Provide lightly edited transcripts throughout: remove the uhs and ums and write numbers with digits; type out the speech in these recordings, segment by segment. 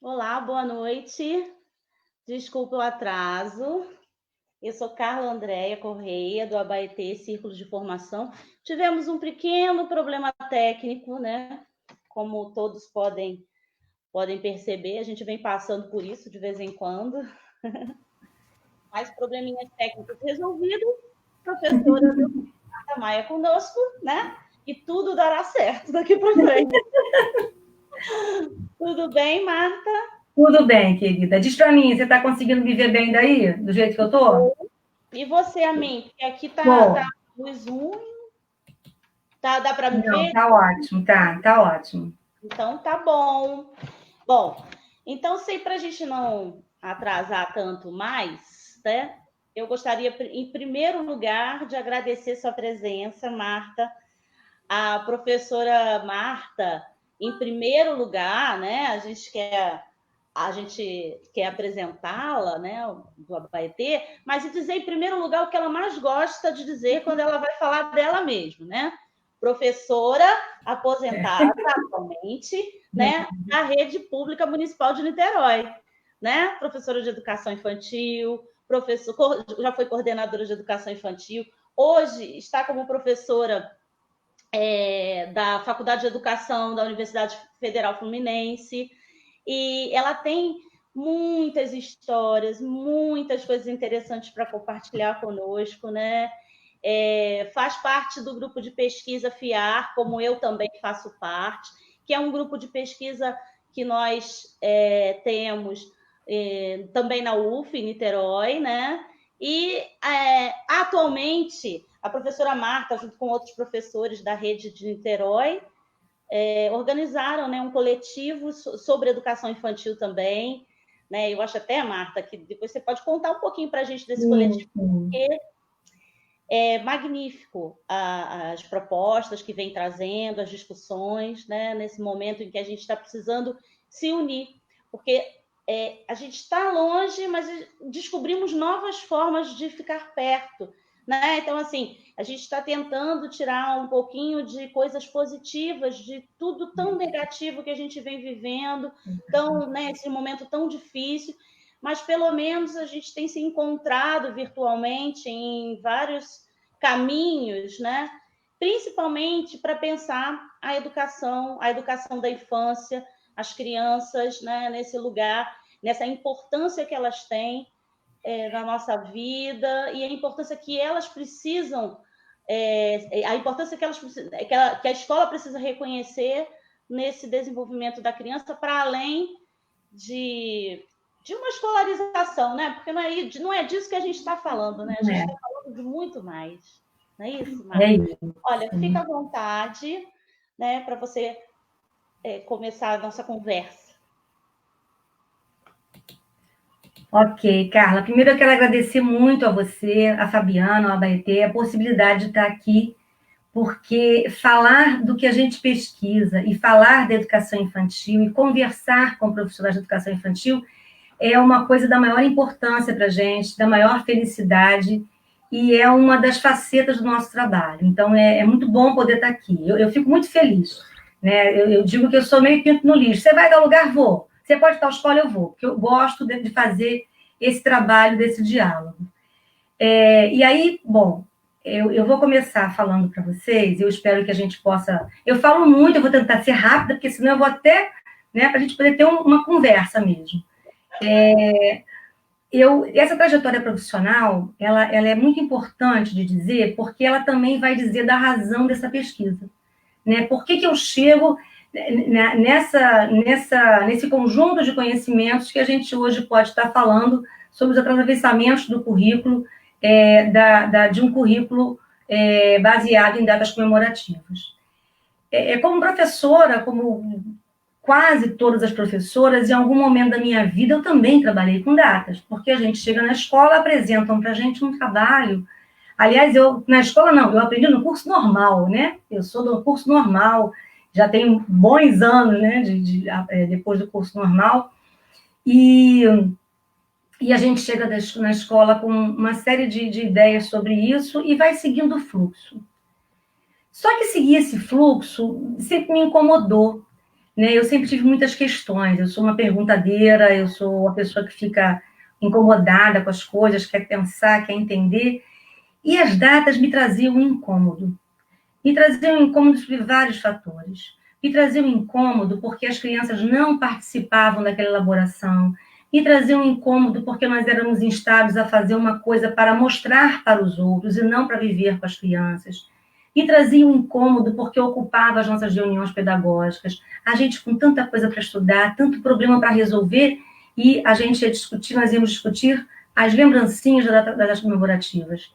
Olá, boa noite. Desculpe o atraso. Eu sou Carla Andréia Correia, do Abaetê Círculo de Formação. Tivemos um pequeno problema técnico, né? Como todos podem perceber, a gente vem passando por isso de vez em quando. Mas probleminhas técnicos resolvidos, professora Marta Maia conosco, né? E tudo dará certo daqui para frente. Tudo bem, Marta? Tudo bem, querida. Diz pra mim, você tá conseguindo viver bem daí, do jeito que eu tô? E você, a mim? Porque aqui tá Tô. luz ruim, dá para me Não, ver? tá ótimo, tá ótimo. Então tá bom. Bom, então sei para a gente não atrasar tanto mais, né? Eu gostaria, em primeiro lugar, de agradecer sua presença, Marta. A professora Marta, em primeiro lugar, né? A gente quer apresentá-la, né, do Abaetê, mas dizer em primeiro lugar o que ela mais gosta de dizer quando ela vai falar dela mesma, né? Professora aposentada atualmente, né, da rede pública municipal de Niterói, né? Professora de educação infantil, já foi coordenadora de educação infantil, hoje está como professora da Faculdade de Educação da Universidade Federal Fluminense, e ela tem muitas histórias, muitas coisas interessantes para compartilhar conosco, né? Faz parte do grupo de pesquisa FIAR, como eu também faço parte, que é um grupo de pesquisa que nós temos também na UF, em Niterói, né? E atualmente a professora Marta, junto com outros professores da rede de Niterói, organizaram, né, um coletivo sobre educação infantil também. Né? Eu acho até, Marta, que depois você pode contar um pouquinho para a gente desse coletivo, Sim. porque é magnífico as propostas que vem trazendo, as discussões, né, nesse momento em que a gente está precisando se unir, porque a gente está longe, mas descobrimos novas formas de ficar perto. Né? Então, assim, a gente está tentando tirar um pouquinho de coisas positivas de tudo tão negativo que a gente vem vivendo, né, esse momento tão difícil, mas pelo menos a gente tem se encontrado virtualmente em vários caminhos, né? Principalmente para pensar a educação da infância, as crianças, né, nesse lugar, nessa importância que elas têm na nossa vida e a importância que elas precisam, a importância que que a escola precisa reconhecer nesse desenvolvimento da criança, para além de uma escolarização, né? Porque não é disso que a gente está falando, né? A gente está falando de muito mais. Não é isso, É Marta? isso. Olha, fica à vontade, né, para você começar a nossa conversa. Ok, Carla. Primeiro eu quero agradecer muito a você, a Fabiana, ao Abaetê, a possibilidade de estar aqui, porque falar do que a gente pesquisa e falar da educação infantil e conversar com profissionais de educação infantil é uma coisa da maior importância para a gente, da maior felicidade, e é uma das facetas do nosso trabalho. Então, é muito bom poder estar aqui. Eu fico muito feliz. Né? Eu digo que eu sou meio pinto no lixo. Você vai dar lugar? Vou. Você pode estar escola? Eu vou. Porque eu gosto de fazer esse trabalho, desse diálogo. E aí, bom, eu vou começar falando para vocês, eu espero que a gente possa... Eu falo muito, eu vou tentar ser rápida, porque senão eu vou até... Né, para a gente poder ter uma conversa mesmo. Essa trajetória profissional, ela é muito importante de dizer, porque ela também vai dizer da razão dessa pesquisa. Né? Por que eu chego nesse conjunto de conhecimentos que a gente hoje pode estar falando sobre os atravessamentos do currículo, de um currículo baseado em datas comemorativas. Como professora, como quase todas as professoras, em algum momento da minha vida, eu também trabalhei com datas, porque a gente chega na escola, apresentam para a gente um trabalho. Aliás, na escola não, eu aprendi no curso normal, né? Eu sou do curso normal, já tenho bons anos, né, depois do curso normal, e a gente chega na escola com uma série de ideias sobre isso e vai seguindo o fluxo. Só que seguir esse fluxo sempre me incomodou, né? Eu sempre tive muitas questões, eu sou uma perguntadeira, eu sou uma pessoa que fica incomodada com as coisas, quer pensar, quer entender, e as datas me traziam um incômodo. Me traziam um incômodo por vários fatores. Me traziam um incômodo porque as crianças não participavam daquela elaboração. Me traziam um incômodo porque nós éramos instados a fazer uma coisa para mostrar para os outros e não para viver com as crianças. Me trazia um incômodo porque ocupava as nossas reuniões pedagógicas. A gente com tanta coisa para estudar, tanto problema para resolver, e a gente ia discutir, nós íamos discutir as lembrancinhas das comemorativas.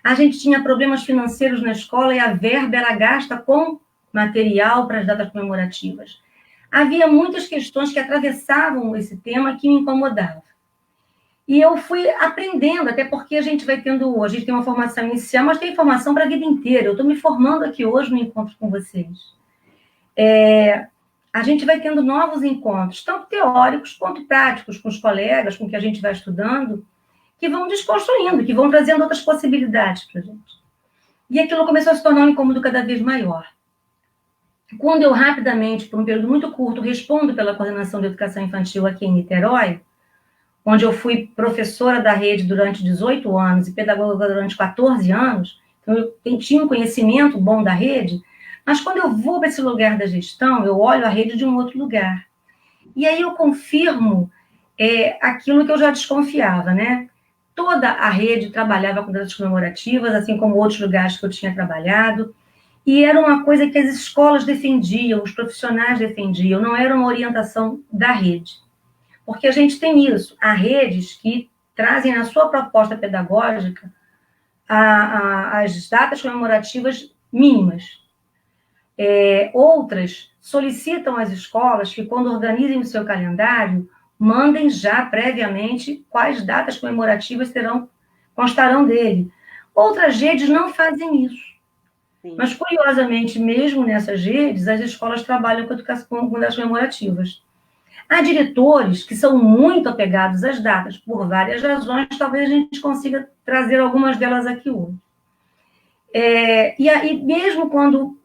A gente tinha problemas financeiros na escola e a verba era gasta com material para as datas comemorativas. Havia muitas questões que atravessavam esse tema que me incomodavam. E eu fui aprendendo, até porque a gente vai tendo, a gente tem uma formação inicial, mas tem formação para a vida inteira. Eu estou me formando aqui hoje no encontro com vocês. A gente vai tendo novos encontros, tanto teóricos quanto práticos, com os colegas, com que a gente vai estudando, que vão desconstruindo, que vão trazendo outras possibilidades para a gente. E aquilo começou a se tornar um incômodo cada vez maior. Quando eu rapidamente, por um período muito curto, respondo pela coordenação de educação infantil aqui em Niterói, onde eu fui professora da rede durante 18 anos e pedagoga durante 14 anos, então eu tinha um conhecimento bom da rede, mas quando eu vou para esse lugar da gestão, eu olho a rede de um outro lugar. E aí eu confirmo aquilo que eu já desconfiava, né? Toda a rede trabalhava com datas comemorativas, assim como outros lugares que eu tinha trabalhado, e era uma coisa que as escolas defendiam, os profissionais defendiam, não era uma orientação da rede. Porque a gente tem isso, há redes que trazem na sua proposta pedagógica as datas comemorativas mínimas. Outras solicitam às escolas que, quando organizem o seu calendário, mandem já previamente quais datas comemorativas constarão dele. Outras redes não fazem isso. Sim. Mas, curiosamente, mesmo nessas redes, as escolas trabalham com datas comemorativas. Há diretores que são muito apegados às datas, por várias razões, talvez a gente consiga trazer algumas delas aqui hoje. E aí, mesmo quando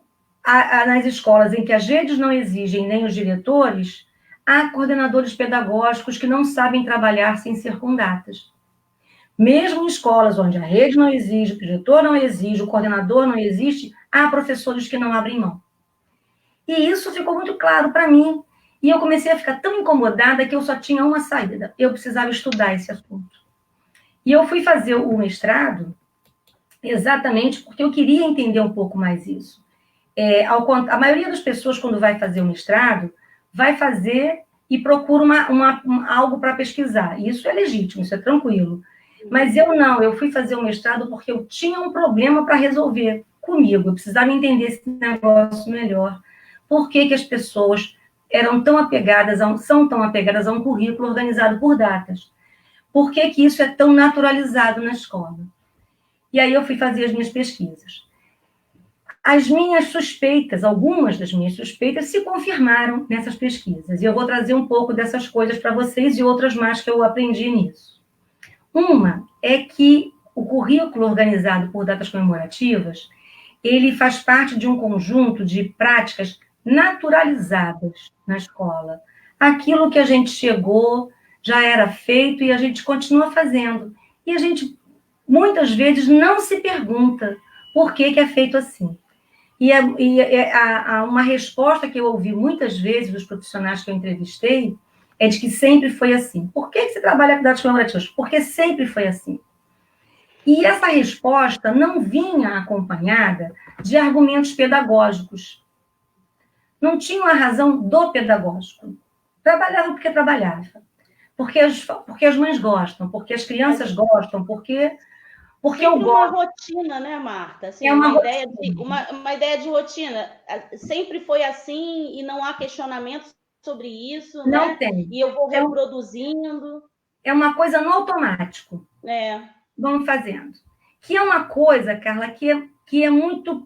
nas escolas em que as redes não exigem nem os diretores, há coordenadores pedagógicos que não sabem trabalhar sem ser com datas. Mesmo em escolas onde a rede não exige, o diretor não exige, o coordenador não existe, há professores que não abrem mão. E isso ficou muito claro para mim. E eu comecei a ficar tão incomodada que eu só tinha uma saída. Eu precisava estudar esse assunto. E eu fui fazer o mestrado exatamente porque eu queria entender um pouco mais isso. A maioria das pessoas, quando vai fazer o mestrado, vai fazer e procura algo para pesquisar. E isso é legítimo, isso é tranquilo. Mas eu não, eu fui fazer o mestrado porque eu tinha um problema para resolver comigo. Eu precisava entender esse negócio melhor. Por que as pessoas são tão apegadas a um currículo organizado por datas? Por que isso é tão naturalizado na escola? E aí eu fui fazer as minhas pesquisas. As minhas suspeitas, algumas das minhas suspeitas, se confirmaram nessas pesquisas. E eu vou trazer um pouco dessas coisas para vocês e outras mais que eu aprendi nisso. Uma é que o currículo organizado por datas comemorativas, ele faz parte de um conjunto de práticas naturalizadas na escola. Aquilo que a gente chegou, já era feito e a gente continua fazendo. E a gente, muitas vezes, não se pergunta por que é feito assim. Uma resposta que eu ouvi muitas vezes dos profissionais que eu entrevistei é de que sempre foi assim. Por que você trabalha com datas comemorativas? Porque sempre foi assim. E essa resposta não vinha acompanhada de argumentos pedagógicos. Não tinha uma razão do pedagógico. Trabalhava porque trabalhava. Porque as mães gostam, porque as crianças gostam, porque eu gosto. Uma rotina, né, Marta? Assim, uma ideia de rotina. Sempre foi assim e não há questionamento sobre isso, não, né? Tem. E eu vou reproduzindo. É uma coisa no automático. Vamos fazendo. Que é uma coisa, Carla, que é muito...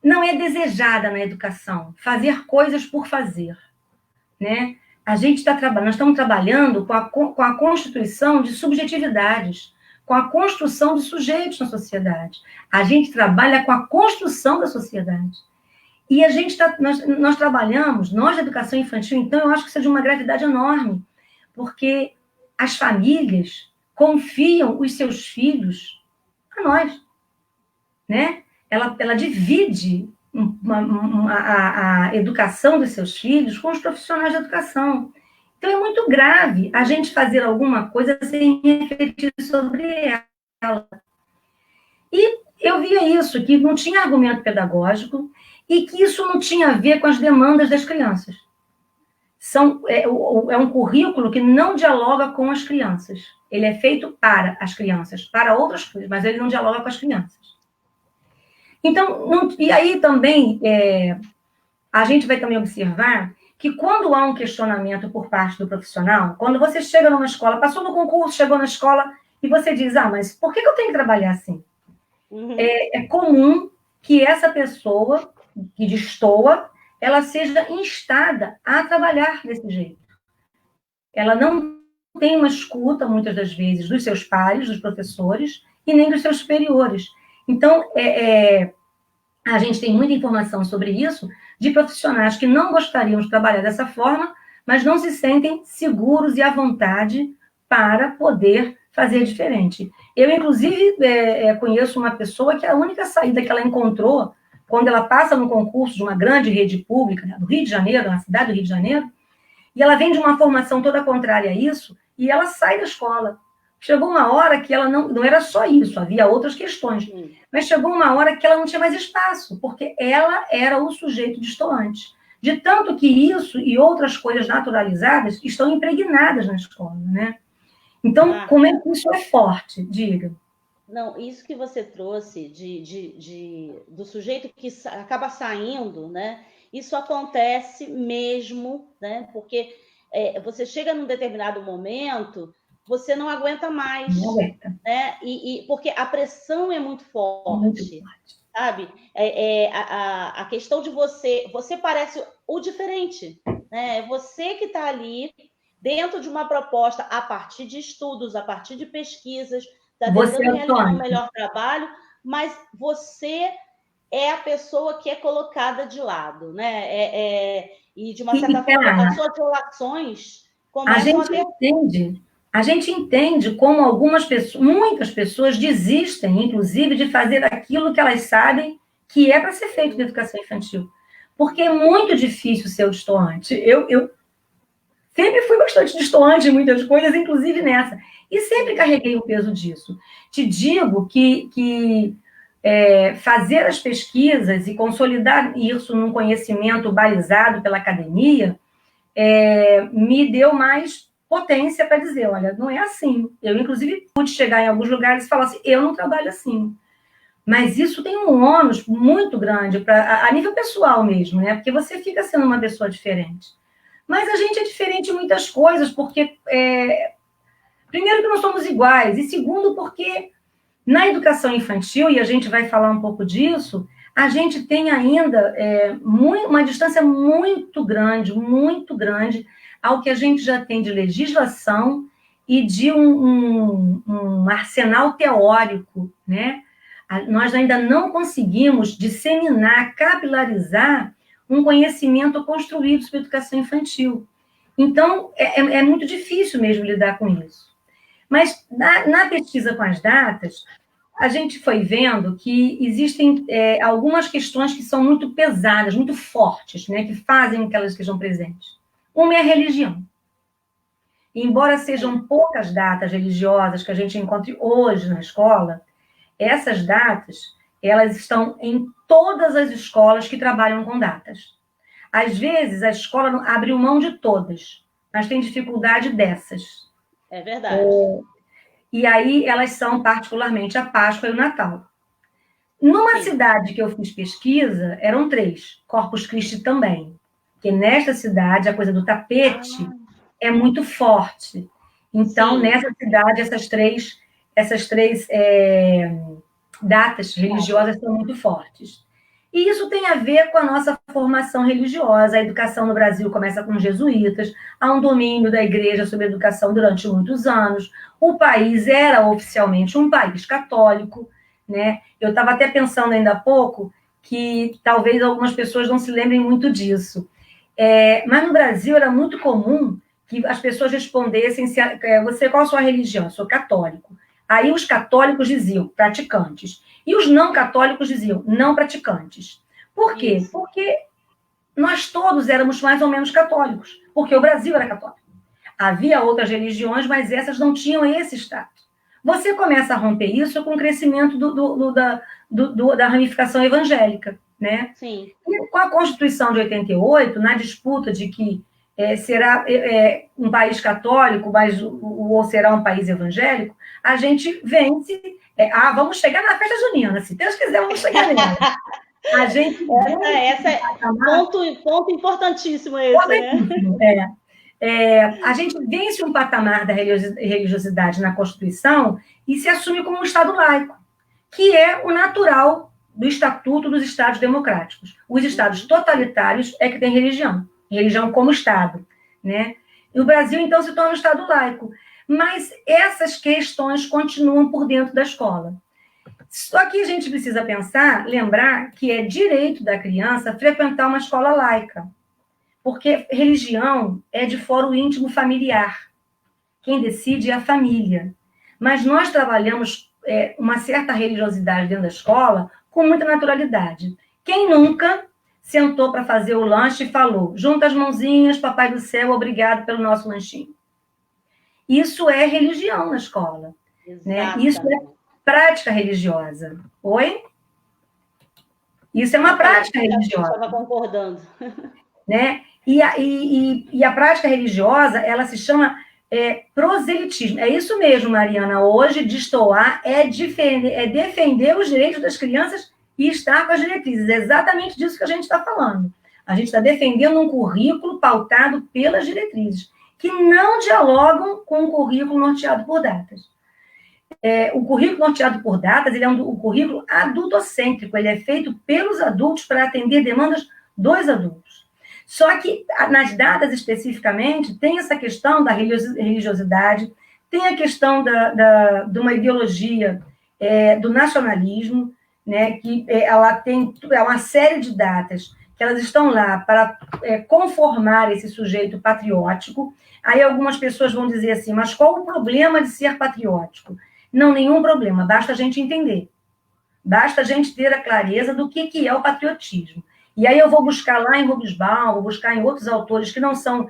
não é desejada na educação. Fazer coisas por fazer, né? Nós estamos trabalhando com a constituição de subjetividades, com a construção de sujeitos na sociedade. A gente trabalha com a construção da sociedade. E a gente nós trabalhamos, nós da educação infantil, então eu acho que isso é de uma gravidade enorme, porque as famílias confiam os seus filhos a nós, né? Ela divide a educação dos seus filhos com os profissionais da educação. Então, é muito grave a gente fazer alguma coisa sem refletir sobre ela. E eu via isso, que não tinha argumento pedagógico e que isso não tinha a ver com as demandas das crianças. É um currículo que não dialoga com as crianças. Ele é feito para as crianças, para outras coisas, mas ele não dialoga com as crianças. Então, e aí também, a gente vai também observar que quando há um questionamento por parte do profissional, quando você chega numa escola, passou no concurso, chegou na escola, e você diz, mas por que eu tenho que trabalhar assim? Uhum. É comum que essa pessoa que destoa, ela seja instada a trabalhar desse jeito. Ela não tem uma escuta, muitas das vezes, dos seus pares, dos professores, e nem dos seus superiores. Então, a gente tem muita informação sobre isso, de profissionais que não gostariam de trabalhar dessa forma, mas não se sentem seguros e à vontade para poder fazer diferente. Eu, inclusive, conheço uma pessoa que a única saída que ela encontrou, quando ela passa no concurso de uma grande rede pública, do Rio de Janeiro, na cidade do Rio de Janeiro, e ela vem de uma formação toda contrária a isso, e ela sai da escola. Chegou uma hora que ela não era só isso, havia outras questões, mas chegou uma hora que ela não tinha mais espaço, porque ela era o sujeito destoante. De tanto que isso e outras coisas naturalizadas estão impregnadas na escola, né? Então, como é que isso é forte? Diga. Não, isso que você trouxe do sujeito que acaba saindo, né? Isso acontece mesmo, né? Porque você chega num determinado momento, você não aguenta mais, né? Porque a pressão é muito forte, sabe? A questão de você parece o diferente, né? Você que está ali dentro de uma proposta a partir de estudos, a partir de pesquisas, está tentando realizar um melhor trabalho, mas você é a pessoa que é colocada de lado, né? E de uma certa forma, as suas relações começam a gente entende como muitas pessoas desistem, inclusive, de fazer aquilo que elas sabem que é para ser feito na educação infantil. Porque é muito difícil ser destoante. Eu sempre fui bastante destoante em muitas coisas, inclusive nessa. E sempre carreguei o peso disso. Te digo que fazer as pesquisas e consolidar isso num conhecimento balizado pela academia me deu mais potência para dizer, olha, não é assim. Eu, inclusive, pude chegar em alguns lugares e falar assim, eu não trabalho assim. Mas isso tem um ônus muito grande a nível pessoal mesmo, né? Porque você fica sendo uma pessoa diferente. Mas a gente é diferente em muitas coisas, porque, primeiro, que não somos iguais, e segundo, porque na educação infantil, e a gente vai falar um pouco disso, a gente tem ainda uma distância muito grande ao que a gente já tem de legislação e de um arsenal teórico, né? Nós ainda não conseguimos disseminar, capilarizar um conhecimento construído sobre educação infantil. Então, é muito difícil mesmo lidar com isso. Mas, na pesquisa com as datas, a gente foi vendo que existem algumas questões que são muito pesadas, muito fortes, né, que fazem com que elas estejam presentes. Uma é a religião. E, embora sejam poucas datas religiosas que a gente encontre hoje na escola, essas datas, elas estão em todas as escolas que trabalham com datas. Às vezes, a escola abriu mão de todas, mas tem dificuldade dessas. É verdade. E aí, elas são particularmente a Páscoa e o Natal. Numa cidade que eu fiz pesquisa, eram 3, Corpus Christi também. Porque nesta cidade, a coisa do tapete é muito forte. Então, nessa cidade, essas três datas religiosas são muito fortes. E isso tem a ver com a nossa formação religiosa. A educação no Brasil começa com os jesuítas, há um domínio da igreja sobre a educação durante muitos anos. O país era oficialmente um país católico, né? Eu estava até pensando ainda há pouco que talvez algumas pessoas não se lembrem muito disso. Mas no Brasil era muito comum que as pessoas respondessem você, qual a sua religião? Eu sou católico. Aí os católicos diziam praticantes. E os não católicos diziam não praticantes. Por quê? Isso. Porque nós todos éramos mais ou menos católicos, porque o Brasil era católico. Havia outras religiões, mas essas não tinham esse status. Você começa a romper isso com o crescimento da ramificação evangélica, né? Sim. E com a Constituição de 88, na disputa de que será um país católico, ou será um país evangélico, a gente vence. Vamos chegar na festa junina, se Deus quiser, vamos chegar nela. A gente essa é ponto importantíssimo esse, né? A gente vence um patamar da religiosidade na Constituição e se assume como um Estado laico, que é o natural do Estatuto dos Estados Democráticos. Os Estados totalitários é que têm religião como Estado, né? E o Brasil, então, se torna um Estado laico. Mas essas questões continuam por dentro da escola. Só que a gente precisa lembrar que é direito da criança frequentar uma escola laica, porque religião é de foro íntimo familiar. Quem decide é a família. Mas nós trabalhamos uma certa religiosidade dentro da escola com muita naturalidade. Quem nunca sentou para fazer o lanche e falou, junta as mãozinhas, papai do céu, obrigado pelo nosso lanchinho. Isso é religião na escola. Né? Isso é prática religiosa. Oi? Isso é uma prática religiosa. Eu estava concordando. Né? E a prática religiosa, ela se chama proselitismo. É isso mesmo, Mariana. Hoje, destoar é defender os direitos das crianças e estar com as diretrizes. É exatamente disso que a gente está falando. A gente está defendendo um currículo pautado pelas diretrizes, que não dialogam com o currículo norteado por datas. O currículo norteado por datas, ele é um currículo adultocêntrico, ele é feito pelos adultos para atender demandas dos adultos. Só que, nas datas especificamente, tem essa questão da religiosidade, tem a questão de uma ideologia do nacionalismo, né, que ela tem uma série de datas que elas estão lá para conformar esse sujeito patriótico. Aí algumas pessoas vão dizer assim, mas qual o problema de ser patriótico? Não, nenhum problema, basta a gente entender. Basta a gente ter a clareza do que é o patriotismo. E aí eu vou buscar lá em Hobsbawm, vou buscar em outros autores que não são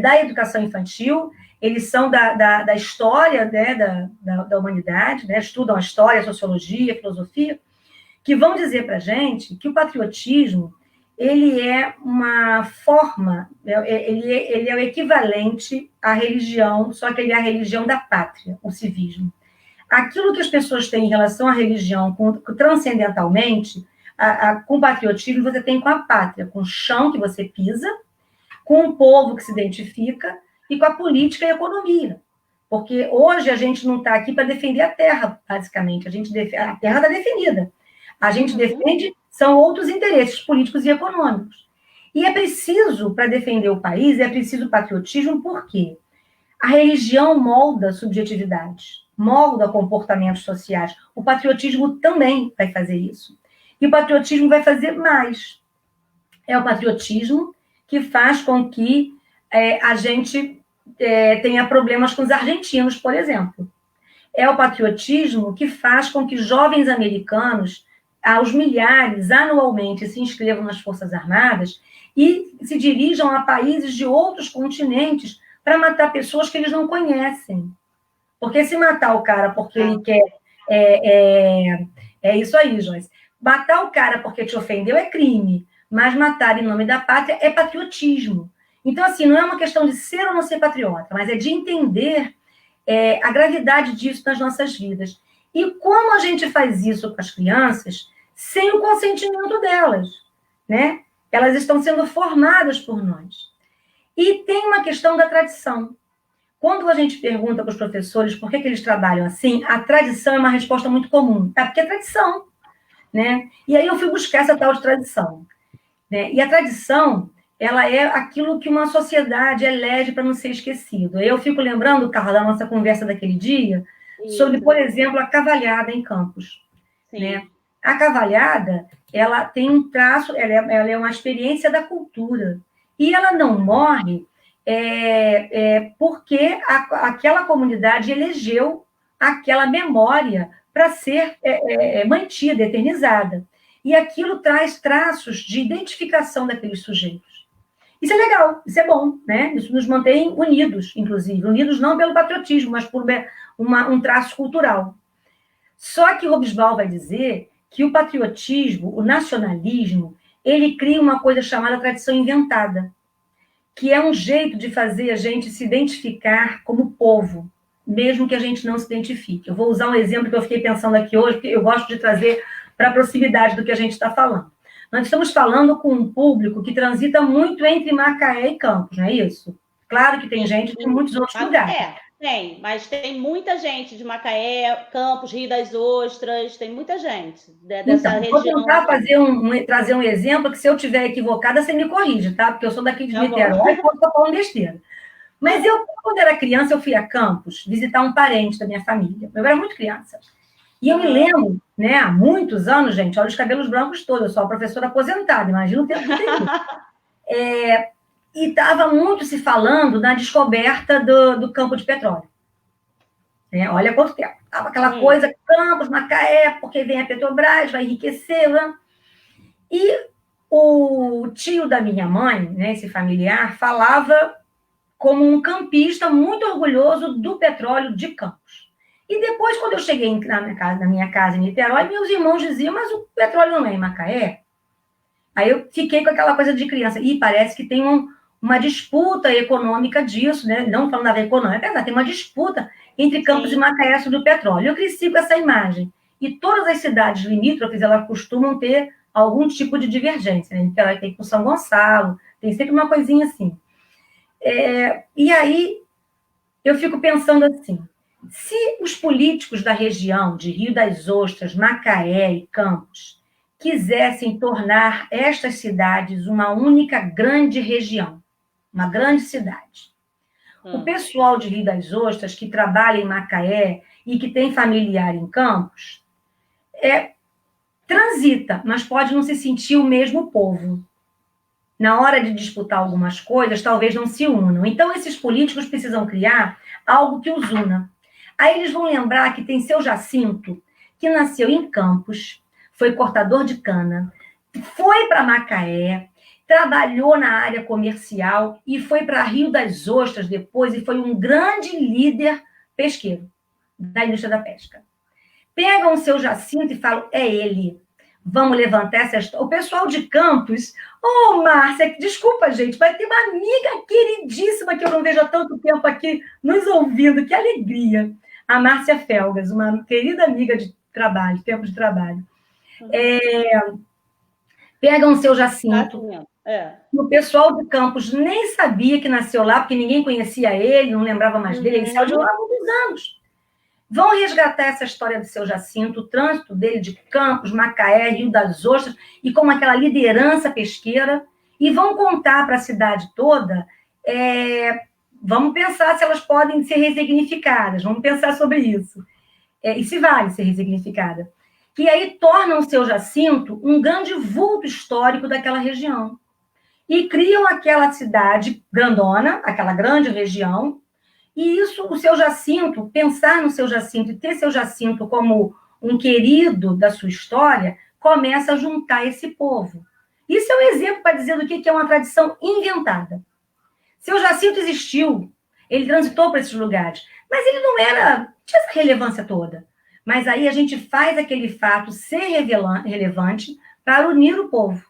da educação infantil, eles são da história, né, da humanidade, né, estudam a história, a sociologia, a filosofia, que vão dizer para a gente que o patriotismo ele é uma forma, ele é o equivalente à religião, só que ele é a religião da pátria, o civismo. Aquilo que as pessoas têm em relação à religião transcendentalmente, com o patriotismo você tem com a pátria, com o chão que você pisa, com o povo que se identifica e com a política e a economia. Porque hoje a gente não está aqui para defender a terra, basicamente. A terra está definida. A gente defende, são outros interesses políticos e econômicos. E é preciso, para defender o país, é preciso patriotismo, por quê? A religião molda subjetividades, molda comportamentos sociais. O patriotismo também vai fazer isso. E o patriotismo vai fazer mais. É o patriotismo que faz com que a gente tenha problemas com os argentinos, por exemplo. É o patriotismo que faz com que jovens americanos, aos milhares, anualmente, se inscrevam nas Forças Armadas e se dirijam a países de outros continentes para matar pessoas que eles não conhecem. Porque se matar o cara porque ele quer... É isso aí, Joyce. Matar o cara porque te ofendeu é crime, mas matar em nome da pátria é patriotismo. Então, assim, não é uma questão de ser ou não ser patriota, mas é de entender a gravidade disso nas nossas vidas. E como a gente faz isso com as crianças sem o consentimento delas, né? Elas estão sendo formadas por nós. E tem uma questão da tradição. Quando a gente pergunta para os professores por que eles trabalham assim, a tradição é uma resposta muito comum. É porque é tradição, né? E aí eu fui buscar essa tal de tradição. Né? E a tradição, ela é aquilo que uma sociedade elege para não ser esquecido. Eu fico lembrando, Carla, da nossa conversa daquele dia, sobre, por exemplo, a cavalhada em Campos. Né? A cavalhada, ela tem um traço, ela é uma experiência da cultura. E ela não morre porque aquela comunidade elegeu aquela memória para ser mantida, eternizada. E aquilo traz traços de identificação daqueles sujeitos. Isso é legal, isso é bom, né? Isso nos mantém unidos, inclusive. Unidos não pelo patriotismo, mas por um traço cultural. Só que Hobsbawm vai dizer que o patriotismo, o nacionalismo, ele cria uma coisa chamada tradição inventada, que é um jeito de fazer a gente se identificar como povo, mesmo que a gente não se identifique. Eu vou usar um exemplo que eu fiquei pensando aqui hoje, porque eu gosto de trazer para a proximidade do que a gente está falando. Nós estamos falando com um público que transita muito entre Macaé e Campos, não é isso? Claro que tem gente de muitos outros lugares. Tem, mas tem muita gente de Macaé, Campos, Rio das Ostras, tem muita gente dessa região. Vou tentar trazer um exemplo que, se eu estiver equivocada, você me corrige, tá? Porque eu sou daqui de Niterói e posso estar falando besteira. Mas quando era criança, eu fui a Campos visitar um parente da minha família. Eu era muito criança. E eu me lembro, né, há muitos anos, gente, olha os cabelos brancos todos, eu sou uma professora aposentada, imagina o tempo que tem. E estava muito se falando na descoberta do campo de petróleo. Olha quanto tempo. Estava aquela coisa, Campos, Macaé, porque vem a Petrobras, vai enriquecer. Né? E o tio da minha mãe, né, esse familiar, falava como um campista muito orgulhoso do petróleo de Campos. E depois, quando eu cheguei na minha casa em Niterói, meus irmãos diziam, mas o petróleo não é em Macaé? Aí eu fiquei com aquela coisa de criança. E parece que tem uma disputa econômica disso, né? Não falando nada econômica, é verdade, tem uma disputa entre Campos e Macaé sobre o petróleo. Eu cresci com essa imagem. E todas as cidades limítrofes, elas costumam ter algum tipo de divergência. Né? Niterói tem com São Gonçalo, tem sempre uma coisinha assim. E aí, eu fico pensando assim, se os políticos da região de Rio das Ostras, Macaé e Campos quisessem tornar estas cidades uma única grande região, uma grande cidade. O pessoal de Rio das Ostras, que trabalha em Macaé e que tem familiar em Campos, transita, mas pode não se sentir o mesmo povo. Na hora de disputar algumas coisas, talvez não se unam. Então, esses políticos precisam criar algo que os una. Aí eles vão lembrar que tem seu Jacinto, que nasceu em Campos, foi cortador de cana, foi para Macaé, trabalhou na área comercial e foi para Rio das Ostras depois e foi um grande líder pesqueiro da indústria da pesca. Pegam o seu Jacinto e falam, é ele, vamos levantar essa história. O pessoal de Campos, Márcia, desculpa, gente, vai ter uma amiga queridíssima que eu não vejo há tanto tempo aqui nos ouvindo, que alegria. A Márcia Felgas, uma querida amiga de trabalho, tempo de trabalho. Pegam o seu Jacinto. E o pessoal de Campos nem sabia que nasceu lá, porque ninguém conhecia ele, não lembrava mais dele, ele saiu de lá há muitos anos. Vão resgatar essa história do seu Jacinto, o trânsito dele de Campos, Macaé, Rio das Ostras, e como aquela liderança pesqueira, e vão contar para a cidade toda, vamos pensar se elas podem ser resignificadas, vamos pensar sobre isso. E se vale ser resignificada. E aí tornam o seu Jacinto um grande vulto histórico daquela região. E criam aquela cidade grandona, aquela grande região, e isso, o seu Jacinto, pensar no seu Jacinto e ter seu Jacinto como um querido da sua história, começa a juntar esse povo. Isso é um exemplo para dizer do que é uma tradição inventada. Seu Jacinto existiu, ele transitou para esses lugares, mas ele não tinha essa relevância toda. Mas aí a gente faz aquele fato ser relevante para unir o povo.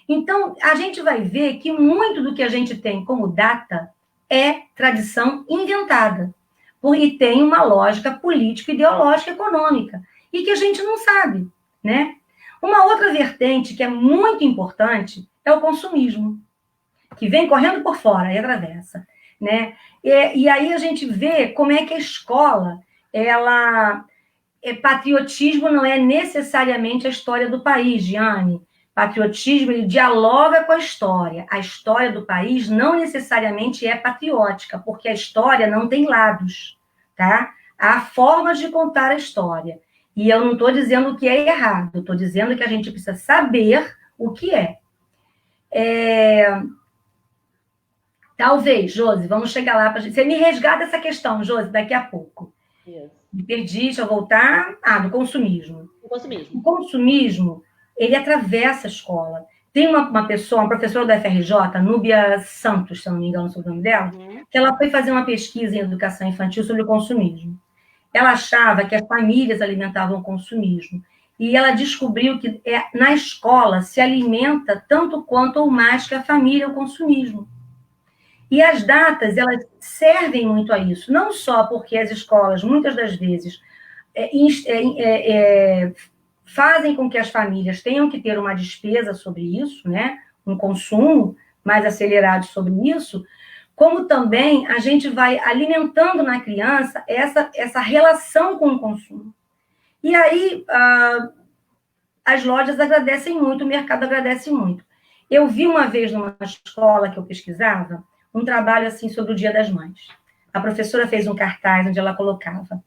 Então, a gente vai ver que muito do que a gente tem como data é tradição inventada, e tem uma lógica política, ideológica, econômica, e que a gente não sabe, né? Uma outra vertente que é muito importante é o consumismo, que vem correndo por fora e atravessa, né? E aí a gente vê como é que a escola, patriotismo não é necessariamente a história do país, Giane. Patriotismo, ele dialoga com a história. A história do país não necessariamente é patriótica, porque a história não tem lados, tá? Há formas de contar a história. E eu não estou dizendo o que é errado, estou dizendo que a gente precisa saber o que é. Talvez, Josi, vamos chegar lá. Você me resgata essa questão, Josi, daqui a pouco. Isso. Me perdi, deixa eu voltar. Do consumismo. O consumismo. O consumismo, ele atravessa a escola. Tem uma pessoa, uma professora da FRJ, Núbia Santos, se eu não me engano sobre o nome dela, que ela foi fazer uma pesquisa em educação infantil sobre o consumismo. Ela achava que as famílias alimentavam o consumismo. E ela descobriu que na escola se alimenta tanto quanto ou mais que a família o consumismo. E as datas, elas servem muito a isso, não só porque as escolas, muitas das vezes, fazem com que as famílias tenham que ter uma despesa sobre isso, né? Um consumo mais acelerado sobre isso, como também a gente vai alimentando na criança essa relação com o consumo. E aí, as lojas agradecem muito, o mercado agradece muito. Eu vi uma vez numa escola que eu pesquisava, um trabalho assim sobre o Dia das Mães. A professora fez um cartaz onde ela colocava.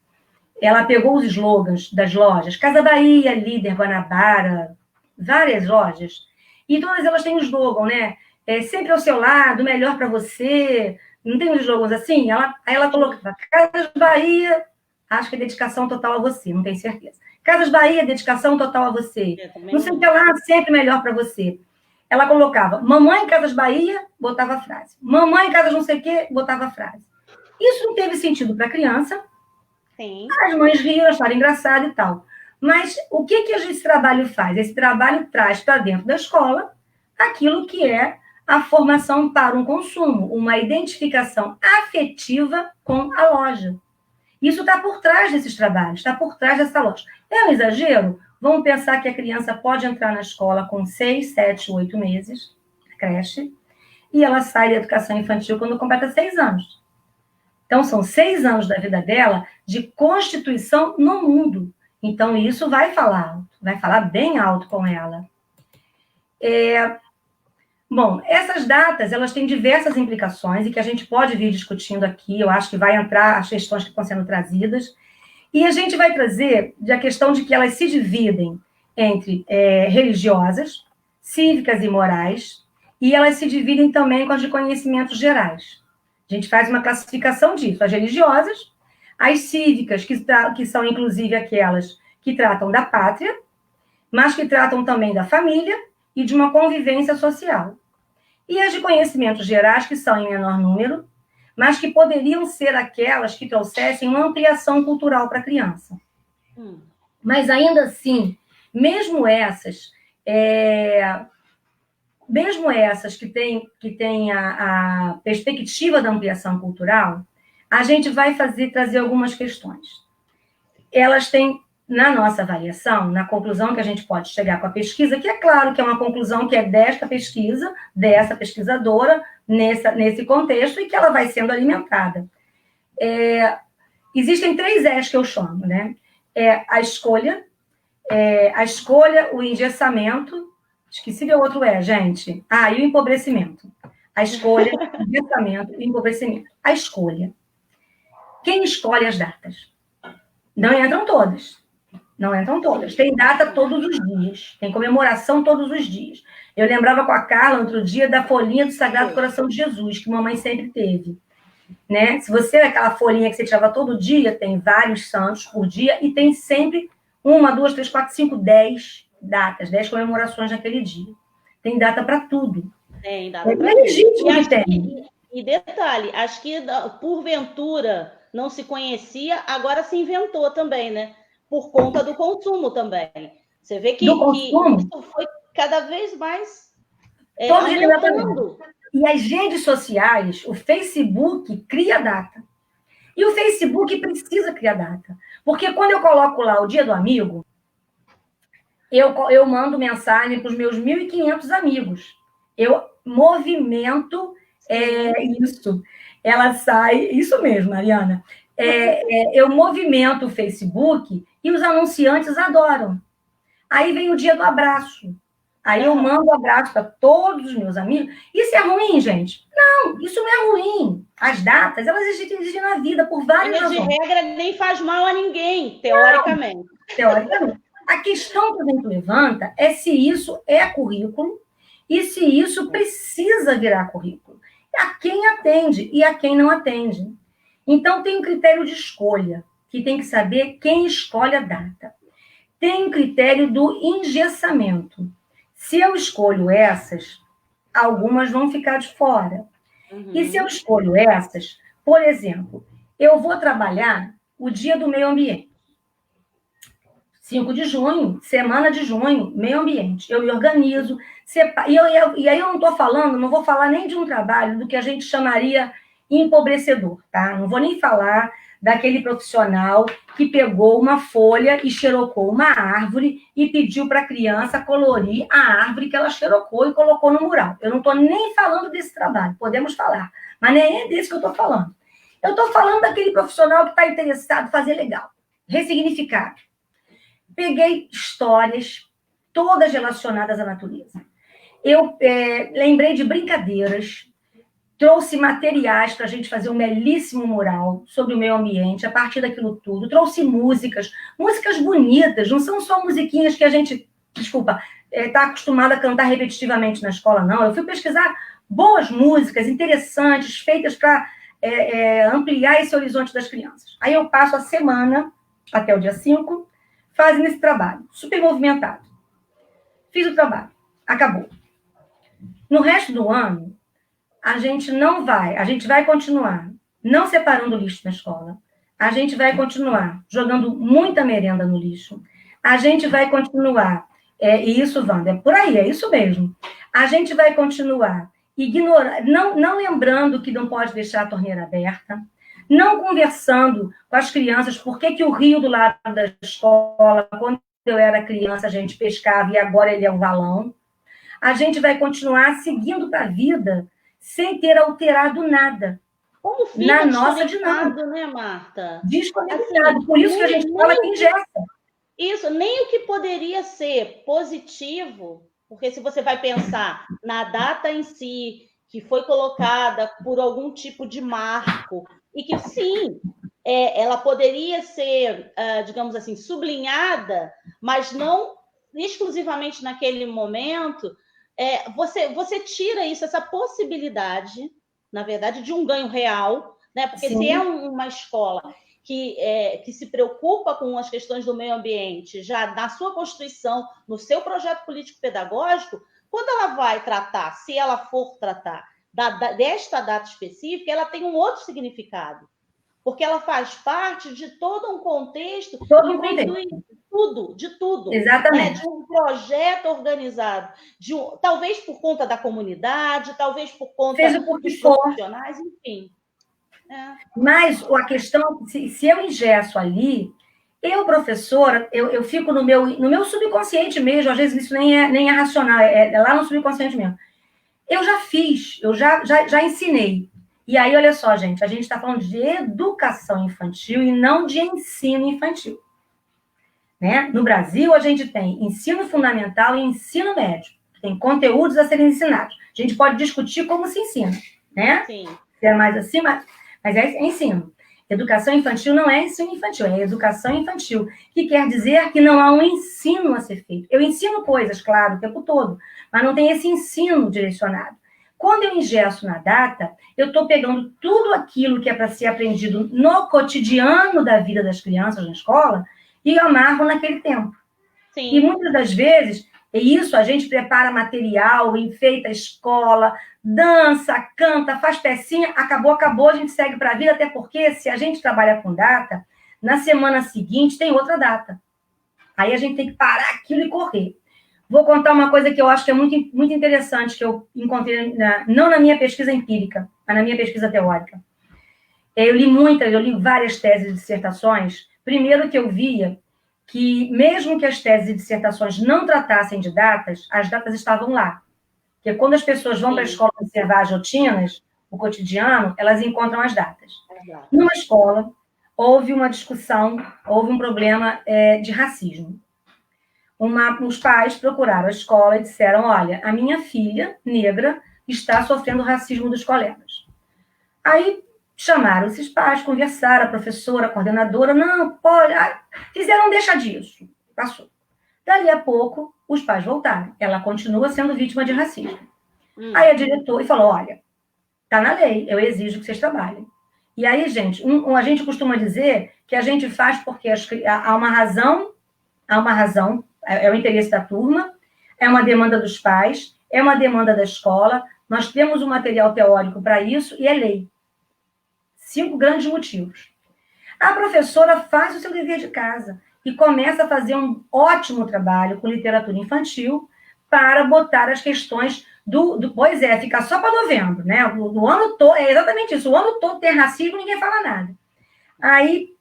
Ela pegou os slogans das lojas, Casa Bahia, Líder, Guanabara, várias lojas, e todas elas têm um slogan, né? Sempre ao seu lado, melhor para você. Não tem uns slogans assim? Aí ela colocava Casas Bahia, acho que é dedicação total a você, não tenho certeza. Casas Bahia, dedicação total a você. Não sei o que lá, sempre melhor para você. Ela colocava Mamãe Casas Bahia, botava a frase. Mamãe Casas não sei o quê, botava a frase. Isso não teve sentido para a criança. Sim. As mães riram, acharam engraçado e tal. Mas o que esse trabalho faz? Esse trabalho traz para dentro da escola aquilo que é a formação para um consumo, uma identificação afetiva com a loja. Isso está por trás desses trabalhos, está por trás dessa loja. É um exagero? Vamos pensar que a criança pode entrar na escola com 6, 7, 8 meses, creche, e ela sai da educação infantil quando completa 6 anos. Então, são 6 anos da vida dela de constituição no mundo. Então, isso vai falar bem alto com ela. Bom, essas datas, elas têm diversas implicações e que a gente pode vir discutindo aqui, eu acho que vai entrar as questões que estão sendo trazidas, e a gente vai trazer a questão de que elas se dividem entre religiosas, cívicas e morais, e elas se dividem também com as de conhecimentos gerais. A gente faz uma classificação disso, as religiosas, as cívicas, que são inclusive aquelas que tratam da pátria, mas que tratam também da família e de uma convivência social. E as de conhecimentos gerais, que são em menor número, mas que poderiam ser aquelas que trouxessem uma ampliação cultural para a criança. Mas ainda assim, mesmo essas que têm a perspectiva da ampliação cultural, a gente vai trazer algumas questões. Elas têm, na nossa avaliação, na conclusão que a gente pode chegar com a pesquisa, que é claro que é uma conclusão que é desta pesquisa, dessa pesquisadora, nesse contexto, e que ela vai sendo alimentada. Existem 3 eixos que eu chamo, né? A escolha, o engessamento, esqueci o outro gente. E o empobrecimento. A escolha, o engessamento e o empobrecimento. A escolha. Quem escolhe as datas? Não entram todas. Não entram todas. Tem data todos os dias. Tem comemoração todos os dias. Eu lembrava com a Carla, outro dia, da folhinha do Sagrado Coração de Jesus, que mamãe sempre teve. Né? Se você, aquela folhinha que você tirava todo dia, tem vários santos por dia, e tem sempre 1, 2, 3, 4, 5, 10 datas, 10 comemorações naquele dia. Tem data para tudo. Tem data para tudo. Legítimo que tem. E detalhe, acho que porventura não se conhecia, agora se inventou também, né? Por conta do consumo também. Você vê que isso foi cada vez mais aumentando. E as redes sociais, o Facebook cria data. E o Facebook precisa criar data. Porque quando eu coloco lá o Dia do Amigo, eu mando mensagem para os meus 1.500 amigos. Eu movimento isso. Ela sai... Isso mesmo, Mariana. Eu movimento o Facebook e os anunciantes adoram. Aí vem o Dia do Abraço. Aí eu mando um abraço para todos os meus amigos. Isso é ruim, gente? Não, isso não é ruim. As datas, elas existem na vida por várias razões. De regra, nem faz mal a ninguém, teoricamente. Não, teoricamente. A questão que a gente levanta é se isso é currículo e se isso precisa virar currículo. A quem atende e a quem não atende. Então, tem um critério de escolha, que tem que saber quem escolhe a data. Tem um critério do engessamento. Se eu escolho essas, algumas vão ficar de fora. E se eu escolho essas, por exemplo, eu vou trabalhar o Dia do Meio Ambiente. 5 de junho, semana de junho, meio ambiente. Eu me organizo. E aí eu não estou falando, não vou falar nem de um trabalho do que a gente chamaria empobrecedor, tá? Não vou nem falar daquele profissional que pegou uma folha e xerocou uma árvore e pediu para a criança colorir a árvore que ela xerocou e colocou no mural. Eu não estou nem falando desse trabalho, podemos falar, mas nem é desse que eu estou falando. Eu estou falando daquele profissional que está interessado em fazer legal, ressignificar. Peguei histórias, todas relacionadas à natureza. Eu lembrei de brincadeiras, trouxe materiais para a gente fazer um belíssimo mural sobre o meio ambiente, a partir daquilo tudo. Trouxe músicas bonitas, não são só musiquinhas que a gente, está acostumado a cantar repetitivamente na escola, não. Eu fui pesquisar boas músicas, interessantes, feitas para ampliar esse horizonte das crianças. Aí eu passo a semana, até o dia 5, fazendo esse trabalho, super movimentado. Fiz o trabalho, acabou. No resto do ano, a gente vai continuar não separando lixo na escola, a gente vai continuar jogando muita merenda no lixo, a gente vai continuar, e isso, Wanda, é por aí, é isso mesmo, a gente vai continuar não lembrando que não pode deixar a torneira aberta, não conversando com as crianças por que o rio do lado da escola, quando eu era criança, a gente pescava e agora ele é um valão. A gente vai continuar seguindo para a vida sem ter alterado nada. Como fica na nossa dinâmica, né, Marta? Desconectado. Assim, por isso que a gente fala que ingessa. Isso, nem o que poderia ser positivo, porque se você vai pensar na data em si, que foi colocada por algum tipo de marco, e que, sim, ela poderia ser, digamos assim, sublinhada, mas não exclusivamente naquele momento, você tira isso, essa possibilidade, na verdade, de um ganho real, né? Porque sim, se é uma escola que se preocupa com as questões do meio ambiente, já na sua Constituição, no seu projeto político-pedagógico, quando ela vai tratar, se ela for tratar desta data específica, ela tem um outro significado, porque ela faz parte de todo um contexto de tudo. Exatamente. Né? De um projeto organizado, talvez por conta da comunidade, talvez por conta dos profissionais, enfim. Mas a questão, se eu ingesso ali, professora, eu fico no meu subconsciente mesmo, às vezes isso nem é racional, é lá no subconsciente mesmo. Eu já fiz, eu já ensinei. E aí, olha só, gente, a gente está falando de educação infantil e não de ensino infantil. Né? No Brasil, a gente tem ensino fundamental e ensino médio. Tem conteúdos a serem ensinados. A gente pode discutir como se ensina, né? Sim. Se é mais assim, mas é ensino. Educação infantil não é ensino infantil, é educação infantil, que quer dizer que não há um ensino a ser feito. Eu ensino coisas, claro, o tempo todo, mas não tem esse ensino direcionado. Quando eu ingesso na data, eu estou pegando tudo aquilo que é para ser aprendido no cotidiano da vida das crianças na escola e amarro naquele tempo. Sim. E muitas das vezes, a gente prepara material, enfeita a escola, dança, canta, faz pecinha, acabou, a gente segue para a vida, até porque se a gente trabalha com data, na semana seguinte tem outra data. Aí a gente tem que parar aquilo e correr. Vou contar uma coisa que eu acho que é muito, muito interessante, que eu encontrei, não na minha pesquisa empírica, mas na minha pesquisa teórica. Eu li várias teses e dissertações. Primeiro que eu via que, mesmo que as teses e dissertações não tratassem de datas, as datas estavam lá. Porque quando as pessoas vão para a escola observar as rotinas, o cotidiano, elas encontram as datas. Numa escola, houve uma discussão, houve um problema de racismo. os pais procuraram a escola e disseram, olha, a minha filha negra está sofrendo racismo dos colegas. Aí chamaram esses pais, conversaram, a professora, a coordenadora, não, pode, fizeram deixa disso, passou. Dali a pouco, os pais voltaram. Ela continua sendo vítima de racismo. Aí a diretora falou, olha, está na lei, eu exijo que vocês trabalhem. E aí, gente, a gente costuma dizer que a gente faz porque há uma razão, é o interesse da turma, é uma demanda dos pais, é uma demanda da escola, nós temos um material teórico para isso e é lei. 5 grandes motivos. A professora faz o seu dever de casa e começa a fazer um ótimo trabalho com literatura infantil para botar as questões pois é, fica só para novembro, né? Do ano todo, é exatamente isso, o ano todo tem racismo, ninguém fala nada. Aí,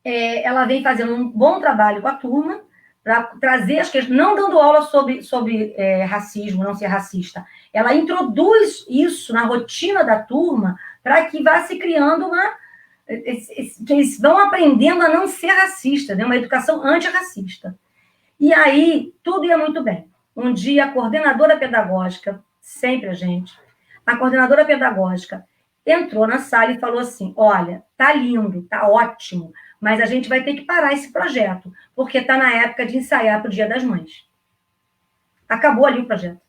ela vem fazendo um bom trabalho com a turma, para trazer as questões, não dando aula sobre racismo, não ser racista. Ela introduz isso na rotina da turma para que vá se criando que eles vão aprendendo a não ser racista, né? Uma educação antirracista. E aí, tudo ia muito bem. Um dia, a coordenadora pedagógica, sempre a coordenadora pedagógica entrou na sala e falou assim, olha, tá lindo, tá ótimo, mas a gente vai ter que parar esse projeto, porque está na época de ensaiar para o Dia das Mães. Acabou ali o projeto.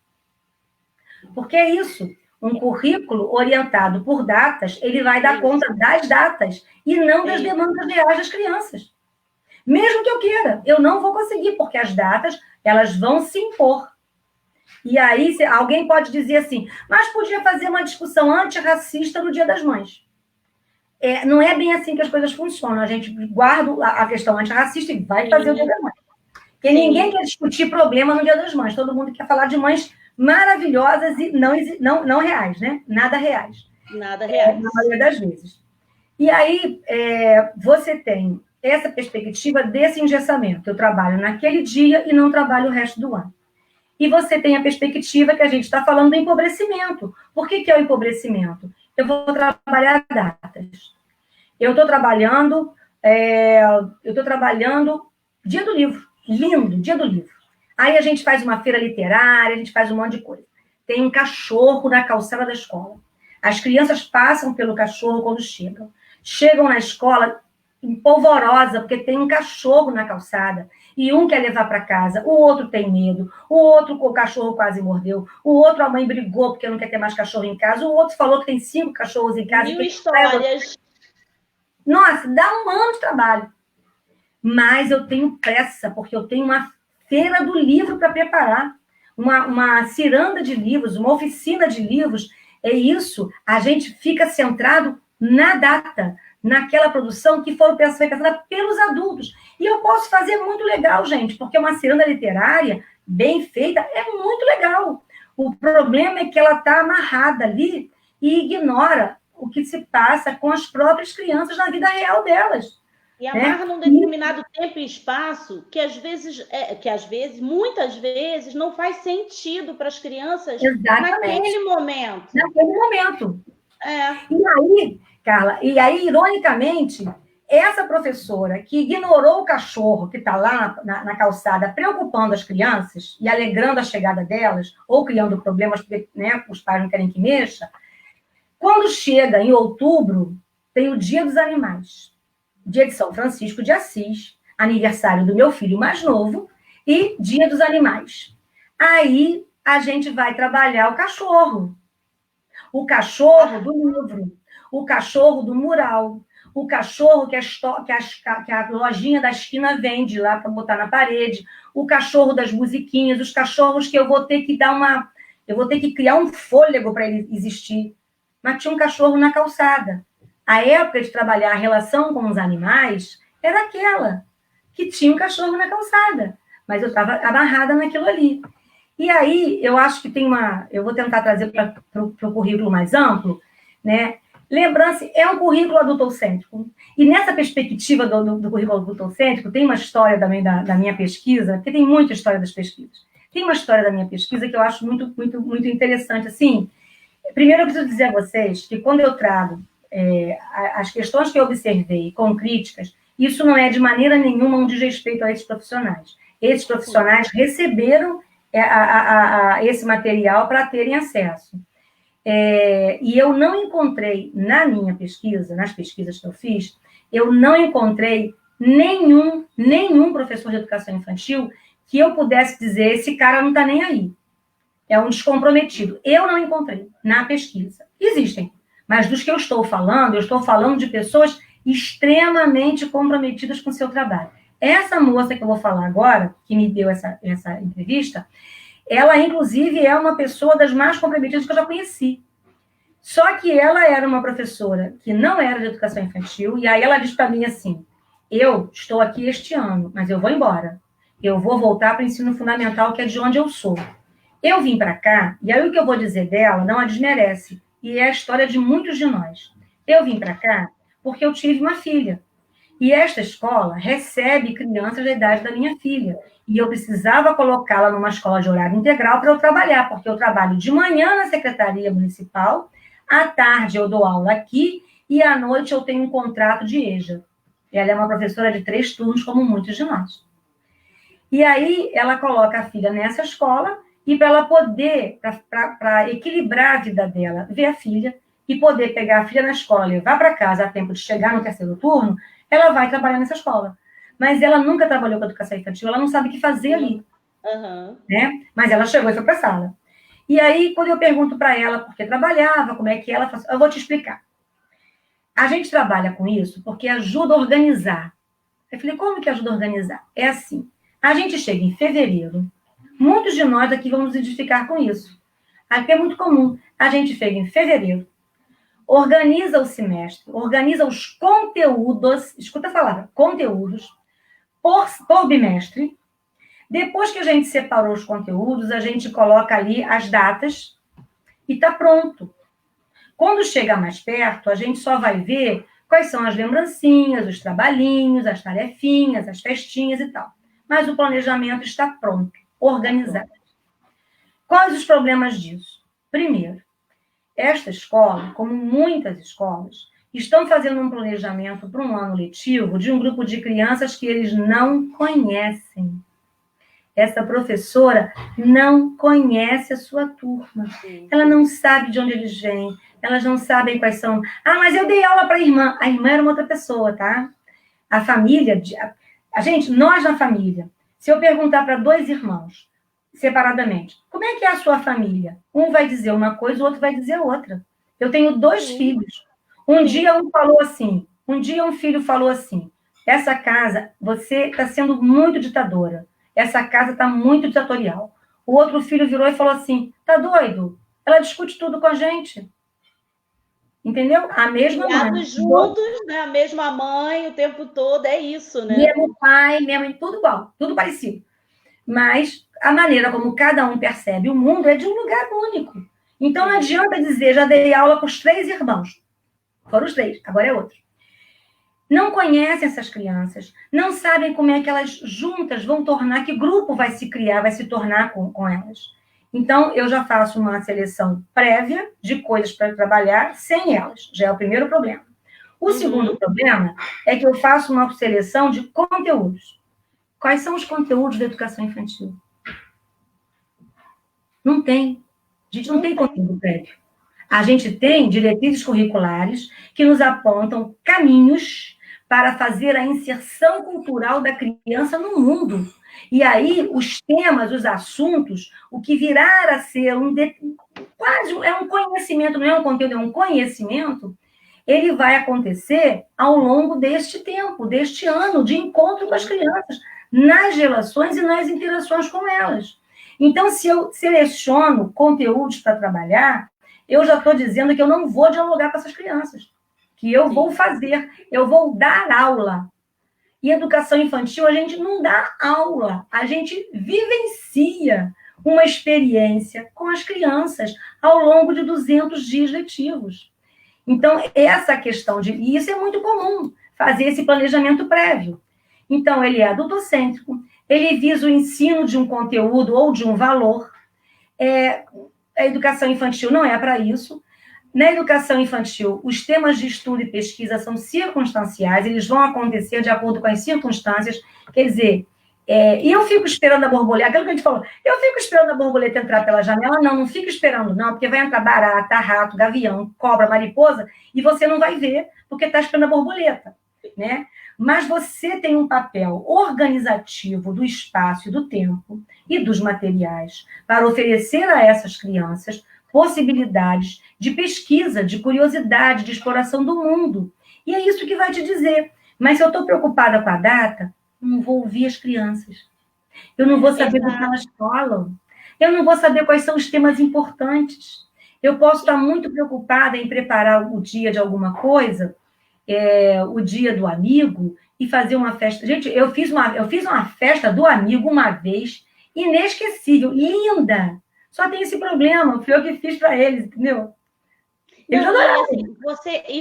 Porque é isso, um currículo orientado por datas, ele vai dar conta das datas e não das demandas reais das crianças. Mesmo que eu queira, eu não vou conseguir, porque as datas, elas vão se impor. E aí, alguém pode dizer assim, mas podia fazer uma discussão antirracista no Dia das Mães. Não é bem assim que as coisas funcionam. A gente guarda a questão antirracista e vai fazer o Dia das Mães. Porque ninguém quer discutir problema no Dia das Mães. Todo mundo quer falar de mães maravilhosas e não reais, né? Nada reais. Nada reais. Na maioria das vezes. E aí, você tem essa perspectiva desse engessamento. Eu trabalho naquele dia e não trabalho o resto do ano. E você tem a perspectiva que a gente está falando do empobrecimento. Por que é o empobrecimento? Eu vou trabalhar datas. Eu estou trabalhando Dia do Livro. Lindo, Dia do Livro. Aí a gente faz uma feira literária, a gente faz um monte de coisa. Tem um cachorro na calçada da escola. As crianças passam pelo cachorro quando chegam. Chegam na escola empolvorosa, porque tem um cachorro na calçada. E um quer levar para casa, o outro tem medo, o cachorro quase mordeu, o outro a mãe brigou porque não quer ter mais cachorro em casa, o outro falou que tem 5 cachorros em casa. 1000 histórias. Nossa, dá um ano de trabalho. Mas eu tenho pressa, porque eu tenho uma feira do livro para preparar, uma ciranda de livros, uma oficina de livros. É isso, a gente fica centrado na data, naquela produção que foi pensada pelos adultos. E eu posso fazer muito legal, gente, porque uma ciranda literária bem feita é muito legal. O problema é que ela está amarrada ali e ignora o que se passa com as próprias crianças na vida real delas. E amarra num determinado tempo e espaço que muitas vezes, não faz sentido para as crianças. Exatamente. Naquele momento. Naquele momento. E aí, Carla, ironicamente, essa professora que ignorou o cachorro que está lá na calçada, preocupando as crianças e alegrando a chegada delas, ou criando problemas, porque os pais não querem que mexa, quando chega em outubro, tem o Dia dos Animais, Dia de São Francisco de Assis, aniversário do meu filho mais novo, e Dia dos Animais. Aí a gente vai trabalhar o cachorro do livro, o cachorro do mural, o cachorro que a lojinha da esquina vende lá para botar na parede, o cachorro das musiquinhas, os cachorros que eu vou ter que criar um fôlego para ele existir. Mas tinha um cachorro na calçada. A época de trabalhar a relação com os animais era aquela, que tinha um cachorro na calçada, mas eu estava amarrada naquilo ali. E aí, eu acho que eu vou tentar trazer para o currículo mais amplo, né? Lembrança, é um currículo adultocêntrico. E nessa perspectiva do currículo adultocêntrico, tem uma história também da minha pesquisa, porque tem muita história das pesquisas. Tem uma história da minha pesquisa que eu acho muito, muito, muito interessante. Assim, primeiro, eu preciso dizer a vocês que quando eu trago as questões que eu observei com críticas, isso não é de maneira nenhuma um desrespeito a esses profissionais. Esses profissionais receberam esse material para terem acesso. E eu não encontrei, na minha pesquisa, nas pesquisas que eu fiz, eu não encontrei nenhum professor de educação infantil que eu pudesse dizer, esse cara não está nem aí. É um descomprometido. Eu não encontrei na pesquisa. Existem, mas dos que eu estou falando de pessoas extremamente comprometidas com o seu trabalho. Essa moça que eu vou falar agora, que me deu essa entrevista, ela, inclusive, é uma pessoa das mais comprometidas que eu já conheci. Só que ela era uma professora que não era de educação infantil, e aí ela diz para mim assim, eu estou aqui este ano, mas eu vou embora. Eu vou voltar para o ensino fundamental, que é de onde eu sou. Eu vim para cá, e aí o que eu vou dizer dela não a desmerece, e é a história de muitos de nós. Eu vim para cá porque eu tive uma filha. E esta escola recebe crianças da idade da minha filha. E eu precisava colocá-la numa escola de horário integral para eu trabalhar, porque eu trabalho de manhã na Secretaria Municipal, à tarde eu dou aula aqui, e à noite eu tenho um contrato de EJA. Ela é uma professora de 3 turnos, como muitos de nós. E aí ela coloca a filha nessa escola, e para ela poder, para equilibrar a vida dela, ver a filha, e poder pegar a filha na escola, levar para casa a tempo de chegar no 3º turno, ela vai trabalhar nessa escola. Mas ela nunca trabalhou com educação infantil, ela não sabe o que fazer ali. Né? Mas ela chegou e foi para a sala. E aí, quando eu pergunto para ela por que trabalhava, como é que ela faz, eu vou te explicar. A gente trabalha com isso porque ajuda a organizar. Eu falei, como que ajuda a organizar? É assim, a gente chega em fevereiro, muitos de nós aqui vamos nos identificar com isso. Aqui é muito comum. A gente chega em fevereiro, organiza o semestre, organiza os conteúdos, escuta a palavra, conteúdos, por bimestre. Depois que a gente separou os conteúdos, a gente coloca ali as datas e está pronto. Quando chega mais perto, a gente só vai ver quais são as lembrancinhas, os trabalhinhos, as tarefinhas, as festinhas e tal. Mas o planejamento está pronto, organizado. Quais os problemas disso? Primeiro, esta escola, como muitas escolas, estão fazendo um planejamento para um ano letivo de um grupo de crianças que eles não conhecem. Essa professora não conhece a sua turma. Ela não sabe de onde eles vêm. Elas não sabem quais são. Ah, mas eu dei aula para a irmã. A irmã era uma outra pessoa, tá? A família... gente, nós na família, se eu perguntar para 2 irmãos, separadamente, como é que é a sua família? Um vai dizer uma coisa, o outro vai dizer outra. Eu tenho 2 filhos. Um dia um falou assim, um dia um filho falou assim, essa casa, você está sendo muito ditadora. Essa casa está muito ditatorial. O outro filho virou e falou assim, tá doido? Ela discute tudo com a gente. Entendeu? A mesma mãe. Juntos, né? A mesma mãe o tempo todo, é isso, né? Mesmo pai, mesma mãe, tudo igual, tudo parecido. Mas a maneira como cada um percebe o mundo é de um lugar único. Então não adianta dizer, já dei aula com os 3 irmãos. Foram os 3, agora é outro. Não conhecem essas crianças, não sabem como é que elas juntas vão tornar, que grupo vai se criar, vai se tornar com elas. Então, eu já faço uma seleção prévia de coisas para trabalhar sem elas, já é o primeiro problema. O segundo problema é que eu faço uma seleção de conteúdos. Quais são os conteúdos da educação infantil? Não tem. A gente não tem conteúdo prévio. A gente tem diretrizes curriculares que nos apontam caminhos para fazer a inserção cultural da criança no mundo. E aí, os temas, os assuntos, o que virar a ser quase é um conhecimento, não é um conteúdo, é um conhecimento, ele vai acontecer ao longo deste tempo, deste ano, de encontro com as crianças, nas relações e nas interações com elas. Então, se eu seleciono conteúdos para trabalhar, eu já estou dizendo que eu não vou dialogar com essas crianças, que eu vou fazer, eu vou dar aula. E educação infantil, a gente não dá aula, a gente vivencia uma experiência com as crianças ao longo de 200 dias letivos. Então, essa questão e isso é muito comum, fazer esse planejamento prévio. Então, ele é adultocêntrico, ele visa o ensino de um conteúdo ou de um valor. A educação infantil não é para isso. Na educação infantil, os temas de estudo e pesquisa são circunstanciais, eles vão acontecer de acordo com as circunstâncias. Quer dizer, E eu fico esperando a borboleta, aquilo que a gente falou, eu fico esperando a borboleta entrar pela janela, não fico esperando não, porque vai entrar barata, rato, gavião, cobra, mariposa, e você não vai ver, porque está esperando a borboleta, né? Mas você tem um papel organizativo do espaço e do tempo e dos materiais para oferecer a essas crianças possibilidades de pesquisa, de curiosidade, de exploração do mundo. E é isso que vai te dizer. Mas se eu estou preocupada com a data, não vou ouvir as crianças. Eu não vou saber do que elas falam. Eu não vou saber quais são os temas importantes. Eu posso estar muito preocupada em preparar o dia de alguma coisa, o dia do amigo, e fazer uma festa. Gente, eu fiz uma festa do amigo uma vez, inesquecível, linda. Só tem esse problema, fui eu que fiz para eles, entendeu? Não,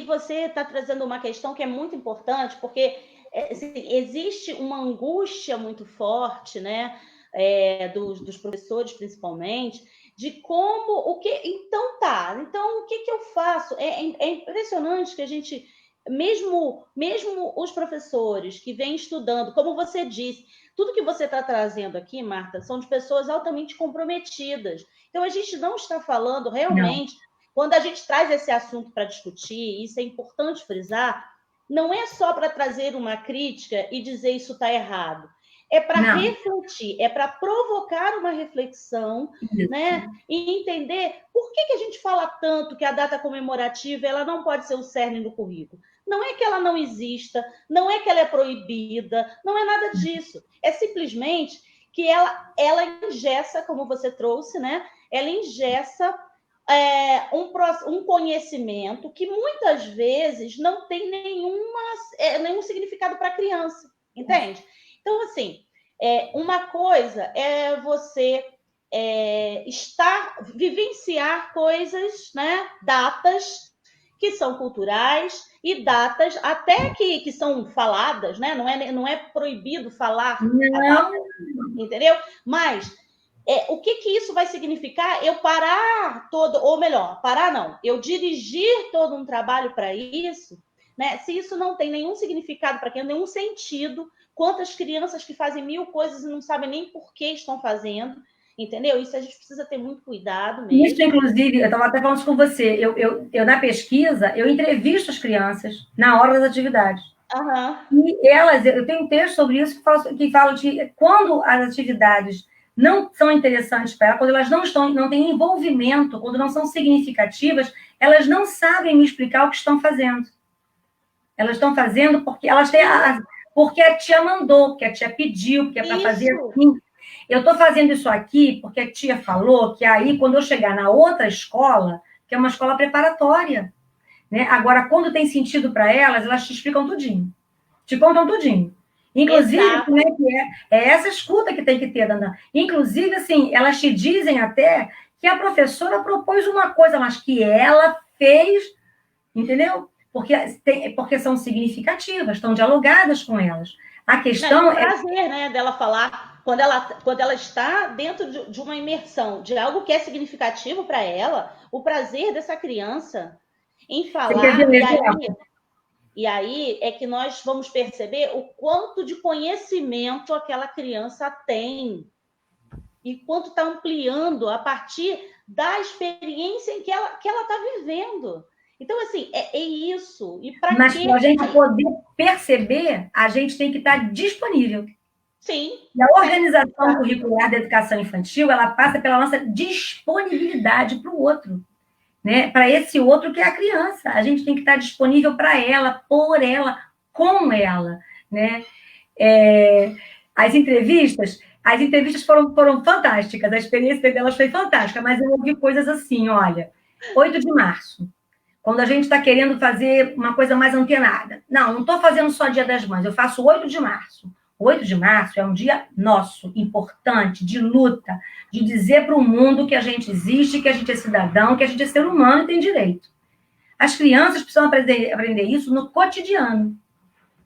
você está trazendo uma questão que é muito importante, porque assim, existe uma angústia muito forte, né, dos professores, principalmente, de como, então o que eu faço? É impressionante que a gente, mesmo os professores que vêm estudando, como você disse, tudo que você está trazendo aqui, Marta, são de pessoas altamente comprometidas. Então, a gente não está falando realmente... Não. Quando a gente traz esse assunto para discutir, isso é importante frisar, não é só para trazer uma crítica e dizer isso está errado. É para refletir, é para provocar uma reflexão, né? E entender por que a gente fala tanto que a data comemorativa ela não pode ser o cerne do currículo. Não é que ela não exista, não é que ela é proibida, não é nada disso. É simplesmente que ela engessa, como você trouxe, né? Ela engessa um conhecimento que muitas vezes não tem nenhum significado para a criança, entende? Então, assim, uma coisa é você vivenciar coisas, né, datas que são culturais e datas até que são faladas, né? Não é proibido falar a data, entendeu? Mas o que isso vai significar? Eu parar ou melhor, parar não, eu dirigir todo um trabalho para isso, né? Se isso não tem nenhum significado para quem, nenhum sentido, quantas crianças que fazem 1000 coisas e não sabem nem por que estão fazendo, entendeu? Isso a gente precisa ter muito cuidado mesmo. Isso, inclusive, eu estava até falando isso com você, eu na pesquisa, eu entrevisto as crianças na hora das atividades. Uhum. E elas, eu tenho um texto sobre isso que fala de quando as atividades não são interessantes para ela, quando elas não têm envolvimento, quando não são significativas, elas não sabem me explicar o que estão fazendo. Elas estão fazendo porque elas têm porque a tia mandou, porque a tia pediu, porque é para fazer assim. Eu estou fazendo isso aqui porque a tia falou que aí, quando eu chegar na outra escola, que é uma escola preparatória, né? Agora, quando tem sentido para elas, elas te explicam tudinho. Te contam tudinho. Inclusive, como é que é essa escuta que tem que ter, Dandan. Inclusive, assim, elas te dizem até que a professora propôs uma coisa, mas que ela fez, entendeu? Porque são significativas, estão dialogadas com elas. A questão é o prazer, né, dela falar, quando ela está dentro de uma imersão, de algo que é significativo para ela, o prazer dessa criança em falar, e aí é que nós vamos perceber o quanto de conhecimento aquela criança tem e quanto está ampliando a partir da experiência em que ela está vivendo. Então, assim, é isso. E mas para a gente poder perceber, a gente tem que estar disponível. Sim. E a organização curricular da educação infantil, ela passa pela nossa disponibilidade para o outro. Né? Para esse outro que é a criança. A gente tem que estar disponível para ela, por ela, com ela. Né? As entrevistas foram fantásticas, a experiência delas foi fantástica, mas eu ouvi coisas assim, olha, 8 de março, quando a gente está querendo fazer uma coisa mais antenada. Não estou fazendo só Dia das Mães, eu faço 8 de março. 8 de março é um dia nosso, importante, de luta, de dizer para o mundo que a gente existe, que a gente é cidadão, que a gente é ser humano e tem direito. As crianças precisam aprender isso no cotidiano,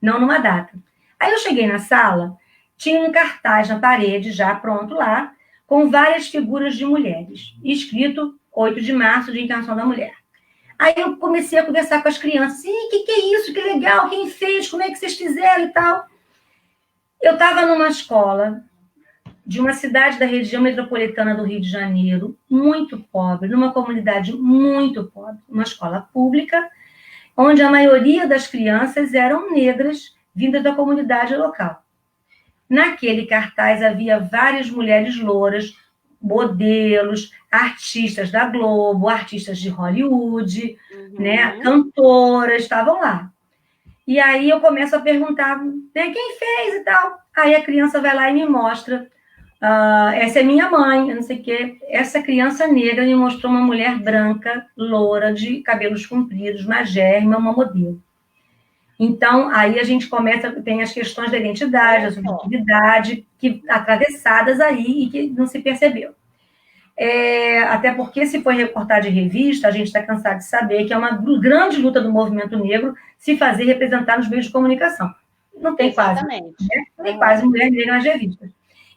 não numa data. Aí eu cheguei na sala, tinha um cartaz na parede, já pronto lá, com várias figuras de mulheres, escrito 8 de março, Dia Internacional da Mulher. Aí eu comecei a conversar com as crianças, o que é isso, que legal, quem fez, como é que vocês fizeram e tal. Eu estava numa escola de uma cidade da região metropolitana do Rio de Janeiro, muito pobre, numa comunidade muito pobre, uma escola pública, onde a maioria das crianças eram negras, vindas da comunidade local. Naquele cartaz havia várias mulheres louras, modelos, artistas da Globo, artistas de Hollywood, né, cantoras, estavam lá. E aí eu começo a perguntar, né, quem fez e tal. Aí a criança vai lá e me mostra, essa é minha mãe, não sei o quê. Essa criança negra me mostrou uma mulher branca, loura, de cabelos compridos, magérrima, uma modelo. Então, aí a gente começa, tem as questões da identidade, da subjetividade, que atravessadas aí e que não se percebeu. Até porque, se for reportagem de revista, a gente está cansado de saber que é uma grande luta do movimento negro se fazer representar nos meios de comunicação. Não tem quase, né? Não tem quase mulher negra nas revistas.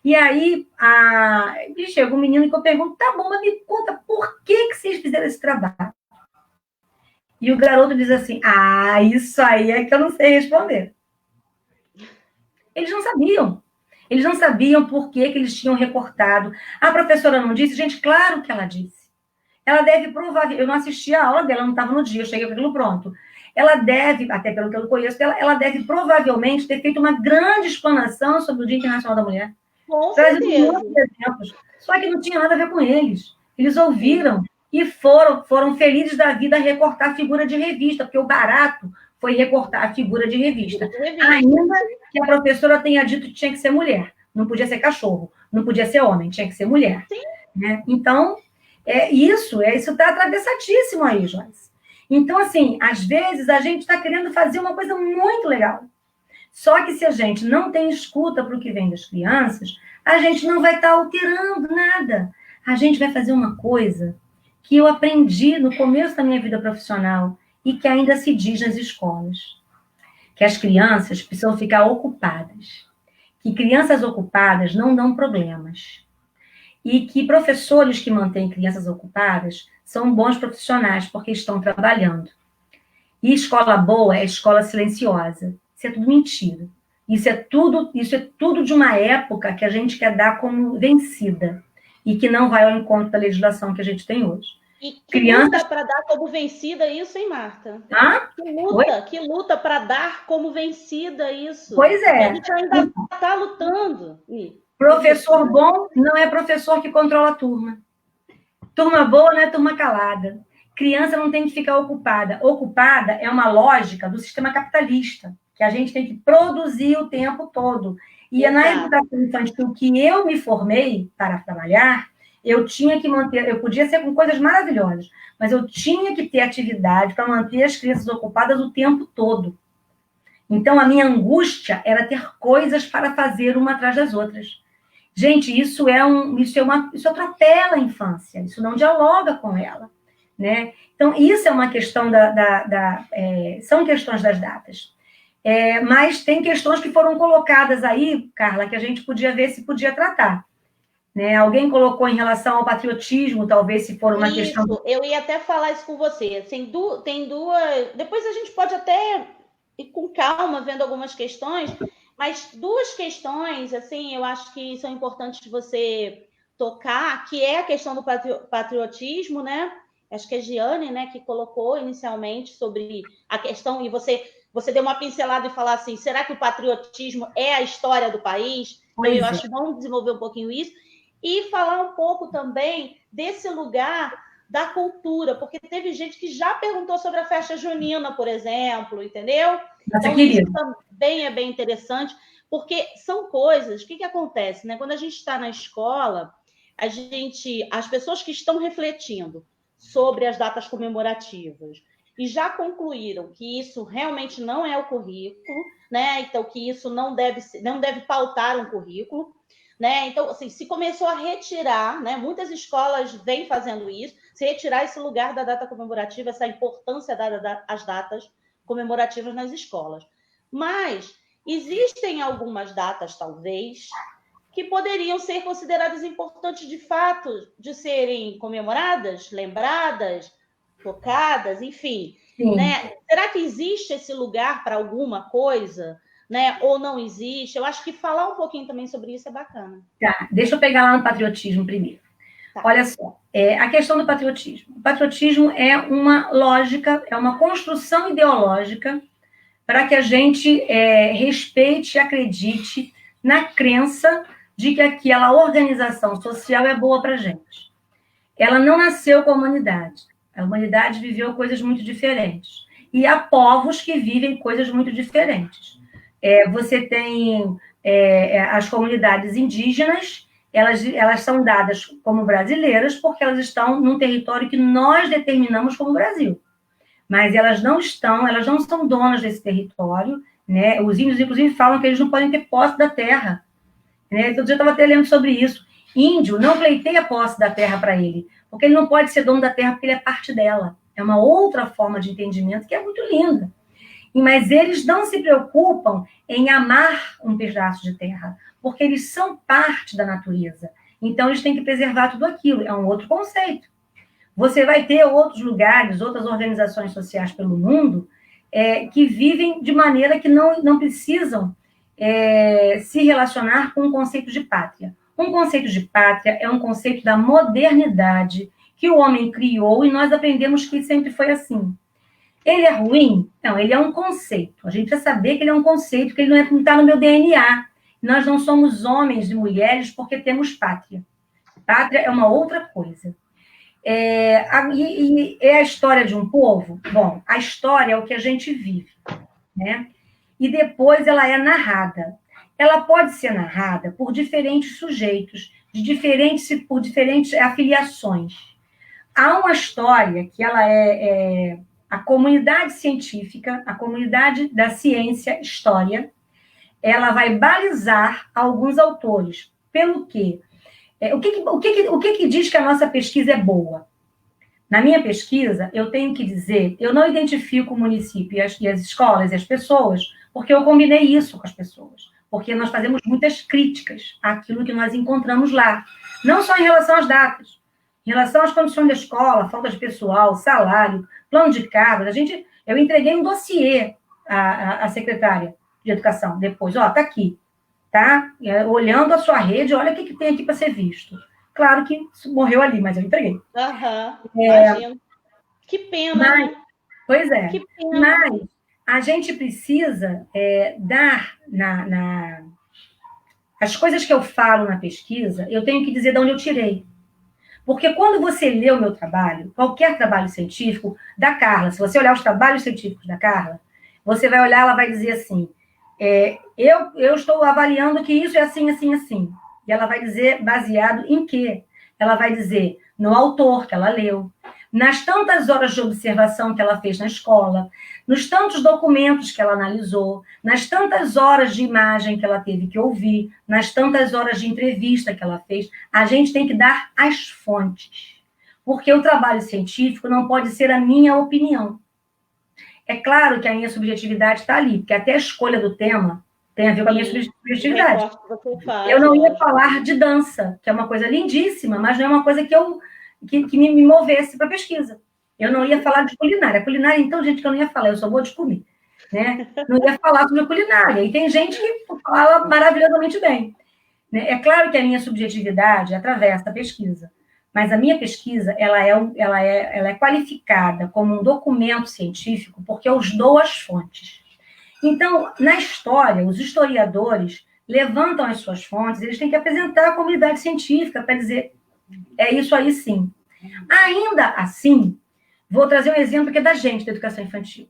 E aí, chega um menino que eu pergunto, tá bom, mas me conta, por que vocês fizeram esse trabalho? E o garoto diz assim, isso aí é que eu não sei responder. Eles não sabiam. Eles não sabiam por que eles tinham recortado. A professora não disse? Gente, claro que ela disse. Ela deve provavelmente... Eu não assisti a aula dela, não estava no dia, eu cheguei com aquilo pronto. Ela deve, até pelo que eu conheço, ela deve provavelmente ter feito uma grande explanação sobre o Dia Internacional da Mulher. Com certeza. Exemplos, só que não tinha nada a ver com eles. Eles ouviram e foram felizes da vida a recortar a figura de revista, porque o barato foi recortar a figura de revista. Ainda que a professora tenha dito que tinha que ser mulher, não podia ser cachorro, não podia ser homem, tinha que ser mulher. Né? Então, isso está atravessadíssimo aí, Joyce. Então, assim, às vezes a gente está querendo fazer uma coisa muito legal. Só que se a gente não tem escuta para o que vem das crianças, a gente não vai estar alterando nada. A gente vai fazer uma coisa que eu aprendi no começo da minha vida profissional e que ainda se diz nas escolas. Que as crianças precisam ficar ocupadas. Que crianças ocupadas não dão problemas. E que professores que mantêm crianças ocupadas são bons profissionais porque estão trabalhando. E escola boa é escola silenciosa. Isso é tudo mentira. Isso é tudo de uma época que a gente quer dar como vencida e que não vai ao encontro da legislação que a gente tem hoje. E que luta para dar como vencida isso, hein, Marta? Que luta para dar como vencida isso. Pois é. A gente ainda está lutando. Professor bom não é professor que controla a turma. Turma boa não é turma calada. Criança não tem que ficar ocupada. Ocupada é uma lógica do sistema capitalista, que a gente tem que produzir o tempo todo. E na educação infantil que eu me formei para trabalhar, eu tinha que manter, eu podia ser com coisas maravilhosas, mas eu tinha que ter atividade para manter as crianças ocupadas o tempo todo. Então, a minha angústia era ter coisas para fazer uma atrás das outras. Gente, isso atropela a infância, isso não dialoga com ela. Né? Então, isso é uma questão são questões das datas. Mas tem questões que foram colocadas aí, Carla, que a gente podia ver se podia tratar. Né? Alguém colocou em relação ao patriotismo, talvez se for uma questão... Eu ia até falar isso com você. Tem duas... Depois a gente pode até ir com calma vendo algumas questões, mas duas questões, assim, eu acho que são importantes você tocar, que é a questão do patriotismo, né? Acho que é a Giane, né, que colocou inicialmente sobre a questão, e você deu uma pincelada e falar assim, será que o patriotismo é a história do país? Então, eu acho bom desenvolver um pouquinho isso. E falar um pouco também desse lugar da cultura, porque teve gente que já perguntou sobre a festa junina, por exemplo, entendeu? Então, isso também é bem interessante, porque são coisas... O que acontece, né? Quando a gente está na escola, as pessoas que estão refletindo sobre as datas comemorativas e já concluíram que isso realmente não é o currículo, né? Então, que isso não deve pautar um currículo, né? Então, assim, se começou a retirar, né? Muitas escolas vêm fazendo isso, se retirar esse lugar da data comemorativa, essa importância dada às datas comemorativas nas escolas. Mas existem algumas datas, talvez, que poderiam ser consideradas importantes de fato de serem comemoradas, lembradas, tocadas, enfim. Né? Será que existe esse lugar para alguma coisa? né? Ou não existe? Eu acho que falar um pouquinho também sobre isso é bacana. Tá, deixa eu pegar lá no patriotismo primeiro. Tá. Olha só, a questão do patriotismo. O patriotismo é uma lógica, é uma construção ideológica para que a gente respeite e acredite na crença de que aquela organização social é boa para a gente. Ela não nasceu com a humanidade. A humanidade viveu coisas muito diferentes. E há povos que vivem coisas muito diferentes. Você tem as comunidades indígenas, elas são dadas como brasileiras porque elas estão num território que nós determinamos como Brasil. Mas elas não são donas desse território, né? Os índios, inclusive, falam que eles não podem ter posse da terra. Né? Então, eu estava até lendo sobre isso. Índio não pleiteia a posse da terra para ele, porque ele não pode ser dono da terra porque ele é parte dela. É uma outra forma de entendimento que é muito linda. Mas eles não se preocupam em amar um pedaço de terra, porque eles são parte da natureza. Então, eles têm que preservar tudo aquilo. É um outro conceito. Você vai ter outros lugares, outras organizações sociais pelo mundo que vivem de maneira que não precisam se relacionar com o conceito de pátria. Um conceito de pátria é um conceito da modernidade que o homem criou e nós aprendemos que sempre foi assim. Ele é ruim? Não, ele é um conceito. A gente precisa saber que ele é um conceito, que ele não está no meu DNA. Nós não somos homens e mulheres porque temos pátria. Pátria é uma outra coisa. É a história de um povo? Bom, a história é o que a gente vive, né? E depois ela é narrada. Ela pode ser narrada por diferentes sujeitos, por diferentes afiliações. Há uma história que ela a comunidade científica, a comunidade da ciência, história, ela vai balizar alguns autores. Pelo quê? O que diz que a nossa pesquisa é boa? Na minha pesquisa, eu tenho que dizer, eu não identifico o município e as escolas e as pessoas, porque eu combinei isso com as pessoas. Porque nós fazemos muitas críticas àquilo que nós encontramos lá. Não só em relação às datas, em relação às condições da escola, falta de pessoal, salário, plano de cargos. Eu entreguei um dossiê à secretária de educação depois. Ó, tá aqui, tá? Olhando a sua rede, olha o que tem aqui para ser visto. Claro que morreu ali, mas eu entreguei. Imagino. Que pena, né? Pois é. Que pena. Mas a gente precisa dar as coisas que eu falo na pesquisa, eu tenho que dizer de onde eu tirei. Porque quando você lê o meu trabalho, qualquer trabalho científico, da Carla, se você olhar os trabalhos científicos da Carla, você vai olhar, ela vai dizer assim, eu estou avaliando que isso é assim, assim, assim. E ela vai dizer baseado em quê? Ela vai dizer no autor que ela leu, nas tantas horas de observação que ela fez na escola, nos tantos documentos que ela analisou, nas tantas horas de imagem que ela teve que ouvir, nas tantas horas de entrevista que ela fez. A gente tem que dar as fontes, porque o trabalho científico não pode ser a minha opinião. É claro que a minha subjetividade está ali, porque até a escolha do tema tem a ver com a minha subjetividade. Eu não ia falar de dança, que é uma coisa lindíssima, mas não é uma coisa que me movesse para pesquisa. Eu não ia falar de culinária. Culinária, então, gente, que eu não ia falar, eu só vou de comer. Né? Não ia falar sobre culinária. E tem gente que fala maravilhosamente bem. Né? É claro que a minha subjetividade atravessa a pesquisa, mas a minha pesquisa ela é qualificada como um documento científico porque eu dou as fontes. Então, na história, os historiadores levantam as suas fontes, eles têm que apresentar a comunidade científica para dizer, é isso aí sim. Ainda assim, vou trazer um exemplo que é da gente, da educação infantil.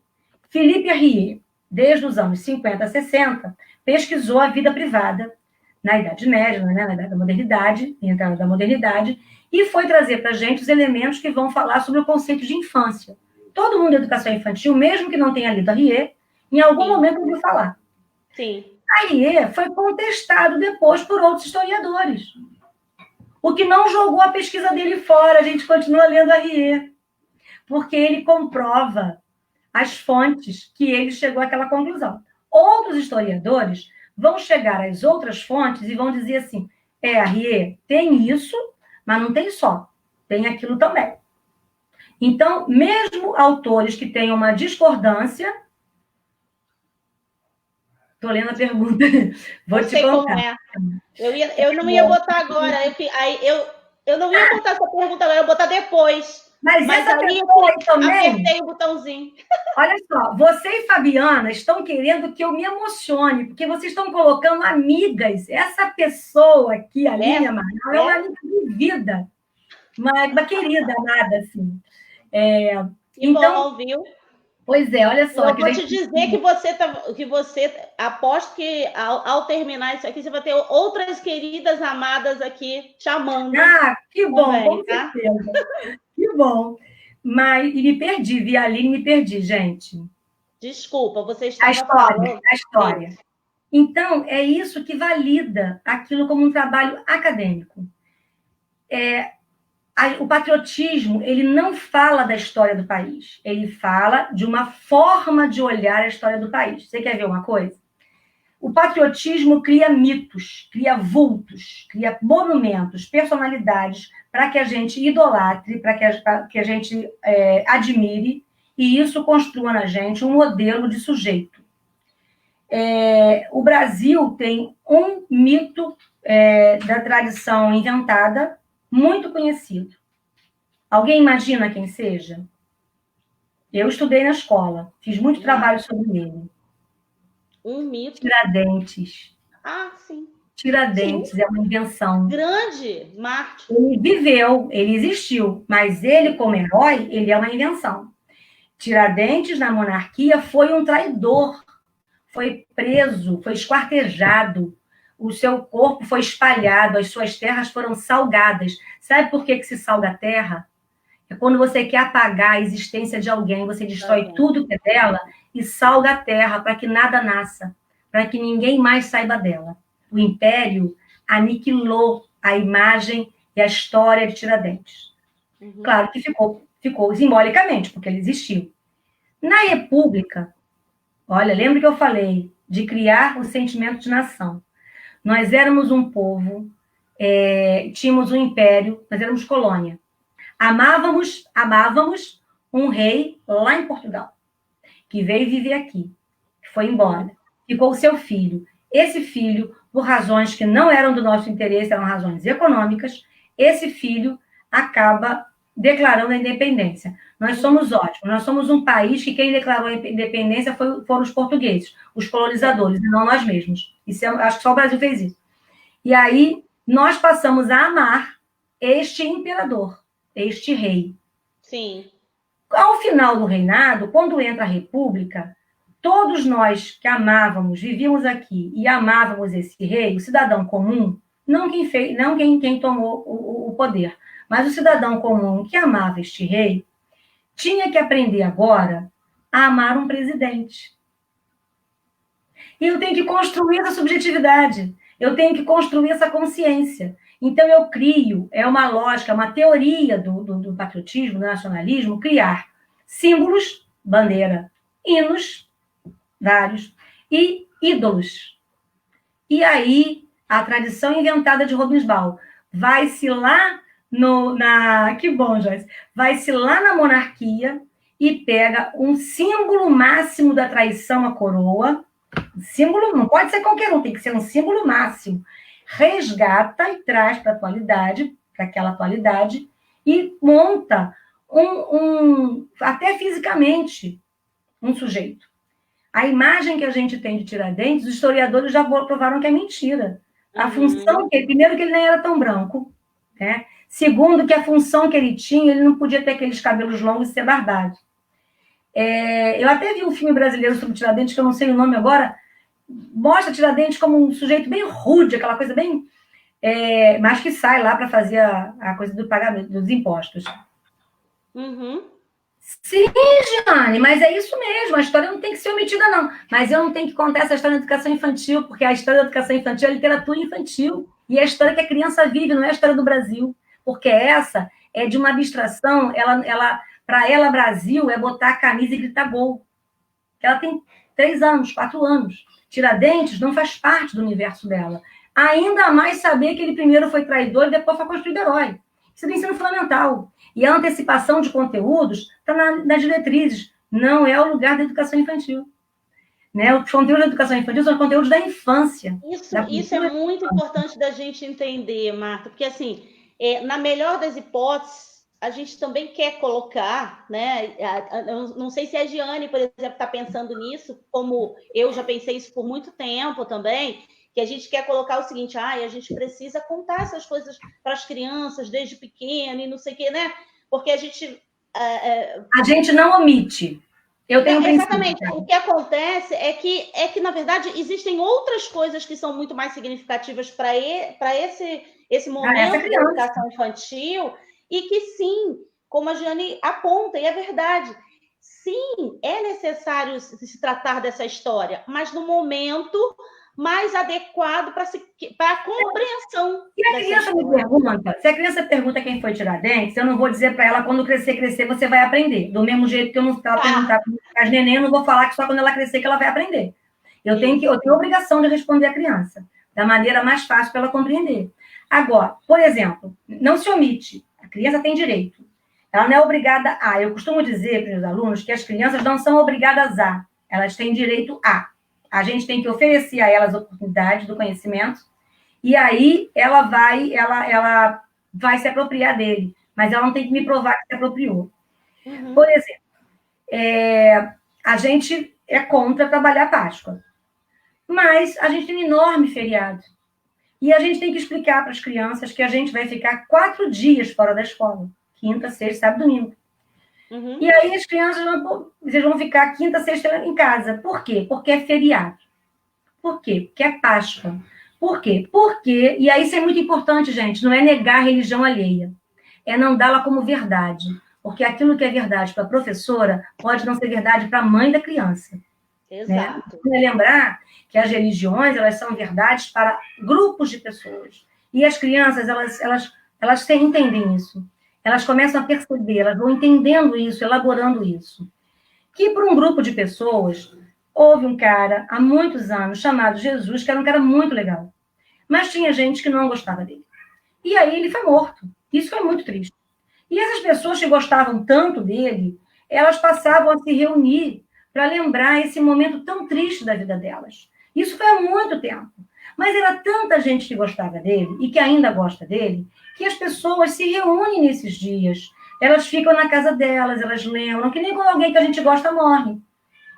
Philippe Arrier, desde os anos 50 a 60, pesquisou a vida privada na Idade Média, né, na Idade da Modernidade, entrada da Modernidade, e foi trazer para a gente os elementos que vão falar sobre o conceito de infância. Todo mundo da educação infantil, mesmo que não tenha lido Arrier, em algum momento ouviu falar. Sim. Arrier foi contestado depois por outros historiadores. O que não jogou a pesquisa dele fora, a gente continua lendo Arrier, porque ele comprova as fontes que ele chegou àquela conclusão. Outros historiadores vão chegar às outras fontes e vão dizer assim, Arrier, tem isso, mas não tem só, tem aquilo também. Então, mesmo autores que tenham uma discordância, Estou lendo a pergunta. Vou Eu te sei como contar. é. Eu não ia botar agora. Eu não ia botar essa pergunta agora, eu ia botar depois. Mas Mas essa aí pessoa aí também, apertei o botãozinho. olha só, você e Fabiana estão querendo que eu me emocione, porque vocês estão colocando amigas. Essa pessoa aqui, a Aline Amaral, é uma amiga de vida, uma querida, amada, assim. Que Então, bom, viu? pois é, olha só. Eu vou te dizer que você aposto que ao terminar isso aqui, você vai ter outras queridas amadas aqui chamando. Ah, que bom, também, com tá? certeza. Que bom. Mas, e me perdi, vi a Aline, me perdi, gente. Desculpa, você A estava história, falando. a história. Então, é isso que valida aquilo como um trabalho acadêmico. O patriotismo, ele não fala da história do país, ele fala de uma forma de olhar a história do país. Você quer ver uma coisa? O patriotismo cria mitos, cria vultos, cria monumentos, personalidades, para que a gente idolatre, para que a gente admire, e isso construa na gente um modelo de sujeito. O Brasil tem um mito da tradição inventada, muito conhecido. Alguém imagina quem seja? Eu estudei na escola, fiz muito trabalho sobre ele. Um mito. Tiradentes. Ah, sim. Tiradentes sim. É uma invenção. Grande Marte. Ele viveu, ele existiu, mas ele, como herói, ele é uma invenção. Tiradentes, na monarquia, foi um traidor. Foi preso, foi esquartejado. O seu corpo foi espalhado, as suas terras foram salgadas. Sabe por que se salga a terra? É quando você quer apagar a existência de alguém, você destrói tudo que é dela e salga a terra para que nada nasça, para que ninguém mais saiba dela. O Império aniquilou a imagem e a história de Tiradentes. Claro que ficou simbolicamente, porque ele existiu. Na República, olha, lembra que eu falei de criar o sentimento de nação. Nós éramos um povo, tínhamos um império, nós éramos colônia. Amávamos um rei lá em Portugal, que veio viver aqui, que foi embora, ficou o seu filho. Esse filho, por razões que não eram do nosso interesse, eram razões econômicas, esse filho acaba declarando a independência. Nós somos ótimos, nós somos um país que quem declarou a independência foram os portugueses, os colonizadores, e não nós mesmos. Acho que só o Brasil fez isso. E aí, nós passamos a amar este imperador, este rei. Sim. Ao final do reinado, quando entra a república, todos nós que amávamos, vivíamos aqui e amávamos esse rei, o cidadão comum, não quem tomou o poder, mas o cidadão comum que amava este rei, tinha que aprender agora a amar um presidente. E eu tenho que construir essa subjetividade, eu tenho que construir essa consciência. Então, eu crio, é uma lógica, uma teoria do patriotismo, do nacionalismo, criar símbolos, bandeira, hinos, vários, e ídolos. E aí, a tradição inventada de Rubens Bal vai-se lá que bom, Joyce, vai-se lá na monarquia e pega um símbolo máximo da traição à coroa, símbolo não pode ser qualquer um, tem que ser um símbolo máximo, resgata e traz para a atualidade, para aquela atualidade, e monta até fisicamente, um sujeito. A imagem que a gente tem de Tiradentes, os historiadores já provaram que é mentira. A função primeiro que ele nem era tão branco, né? Segundo, que a função que ele tinha, ele não podia ter aqueles cabelos longos e ser barbado. Eu até vi um filme brasileiro sobre Tiradentes, que eu não sei o nome agora, mostra Tiradentes como um sujeito bem rude, aquela coisa bem... mas que sai lá para fazer a coisa do pagamento dos impostos. Sim, Giane, mas é isso mesmo, a história não tem que ser omitida, não. Mas eu não tenho que contar essa história da educação infantil, porque a história da educação infantil é literatura infantil, e é a história que a criança vive, não é a história do Brasil. Porque essa é de uma abstração, para ela, Brasil é botar a camisa e gritar gol. Ela tem 3 anos, 4 anos. Tiradentes não faz parte do universo dela. Ainda mais saber que ele primeiro foi traidor e depois foi construído herói. Isso é do ensino fundamental. E a antecipação de conteúdos está nas diretrizes. Não é o lugar da educação infantil. né? Os conteúdos da educação infantil são conteúdos da infância. Isso é muito importante da gente entender, Marta, porque, assim, na melhor das hipóteses, a gente também quer colocar, né? Eu não sei se a Giane, por exemplo, está pensando nisso, como eu já pensei isso por muito tempo também, que a gente quer colocar o seguinte, a gente precisa contar essas coisas para as crianças desde pequeno e não sei o quê, né? Porque a gente... A gente não omite. Eu tenho um exatamente. princípio. O que acontece é que, na verdade, existem outras coisas que são muito mais significativas para esse momento da educação infantil e que, sim, como a Giane aponta, e é verdade, sim, é necessário se tratar dessa história, mas no momento mais adequado para a compreensão. E a criança me pergunta, se a criança pergunta quem foi Tiradentes, eu não vou dizer para ela, quando crescer, você vai aprender. Do mesmo jeito que eu não estava perguntar as neném, eu não vou falar que só quando ela crescer que ela vai aprender. Eu tenho a obrigação de responder a criança, da maneira mais fácil para ela compreender. Agora, por exemplo, não se omite, a criança tem direito. Ela não é obrigada a. Eu costumo dizer para os alunos que as crianças não são obrigadas a, elas têm direito a. A gente tem que oferecer a elas a oportunidade do conhecimento, e aí ela vai se apropriar dele, mas ela não tem que me provar que se apropriou. Uhum. Por exemplo, a gente é contra trabalhar Páscoa, mas a gente tem um enorme feriado. E a gente tem que explicar para as crianças que a gente vai ficar 4 dias fora da escola. Quinta, sexta, sábado, domingo. Uhum. E aí as crianças vão ficar quinta, sexta em casa. Por quê? Porque é feriado. Por quê? Porque é Páscoa. Por quê? Porque, e aí isso é muito importante, gente, não é negar a religião alheia, é não dá-la como verdade. Porque aquilo que é verdade para a professora pode não ser verdade para a mãe da criança. Exato. Né? Lembrar que as religiões, elas são verdades para grupos de pessoas. E as crianças, elas entendem isso. Elas começam a perceber, elas vão entendendo isso, elaborando isso. Que para um grupo de pessoas, houve um cara, há muitos anos, chamado Jesus, que era um cara muito legal. Mas tinha gente que não gostava dele. E aí ele foi morto. Isso foi muito triste. E essas pessoas que gostavam tanto dele, elas passavam a se reunir para lembrar esse momento tão triste da vida delas. Isso foi há muito tempo. Mas era tanta gente que gostava dele e que ainda gosta dele, que as pessoas se reúnem nesses dias. Elas ficam na casa delas, elas lembram, que nem quando alguém que a gente gosta morre.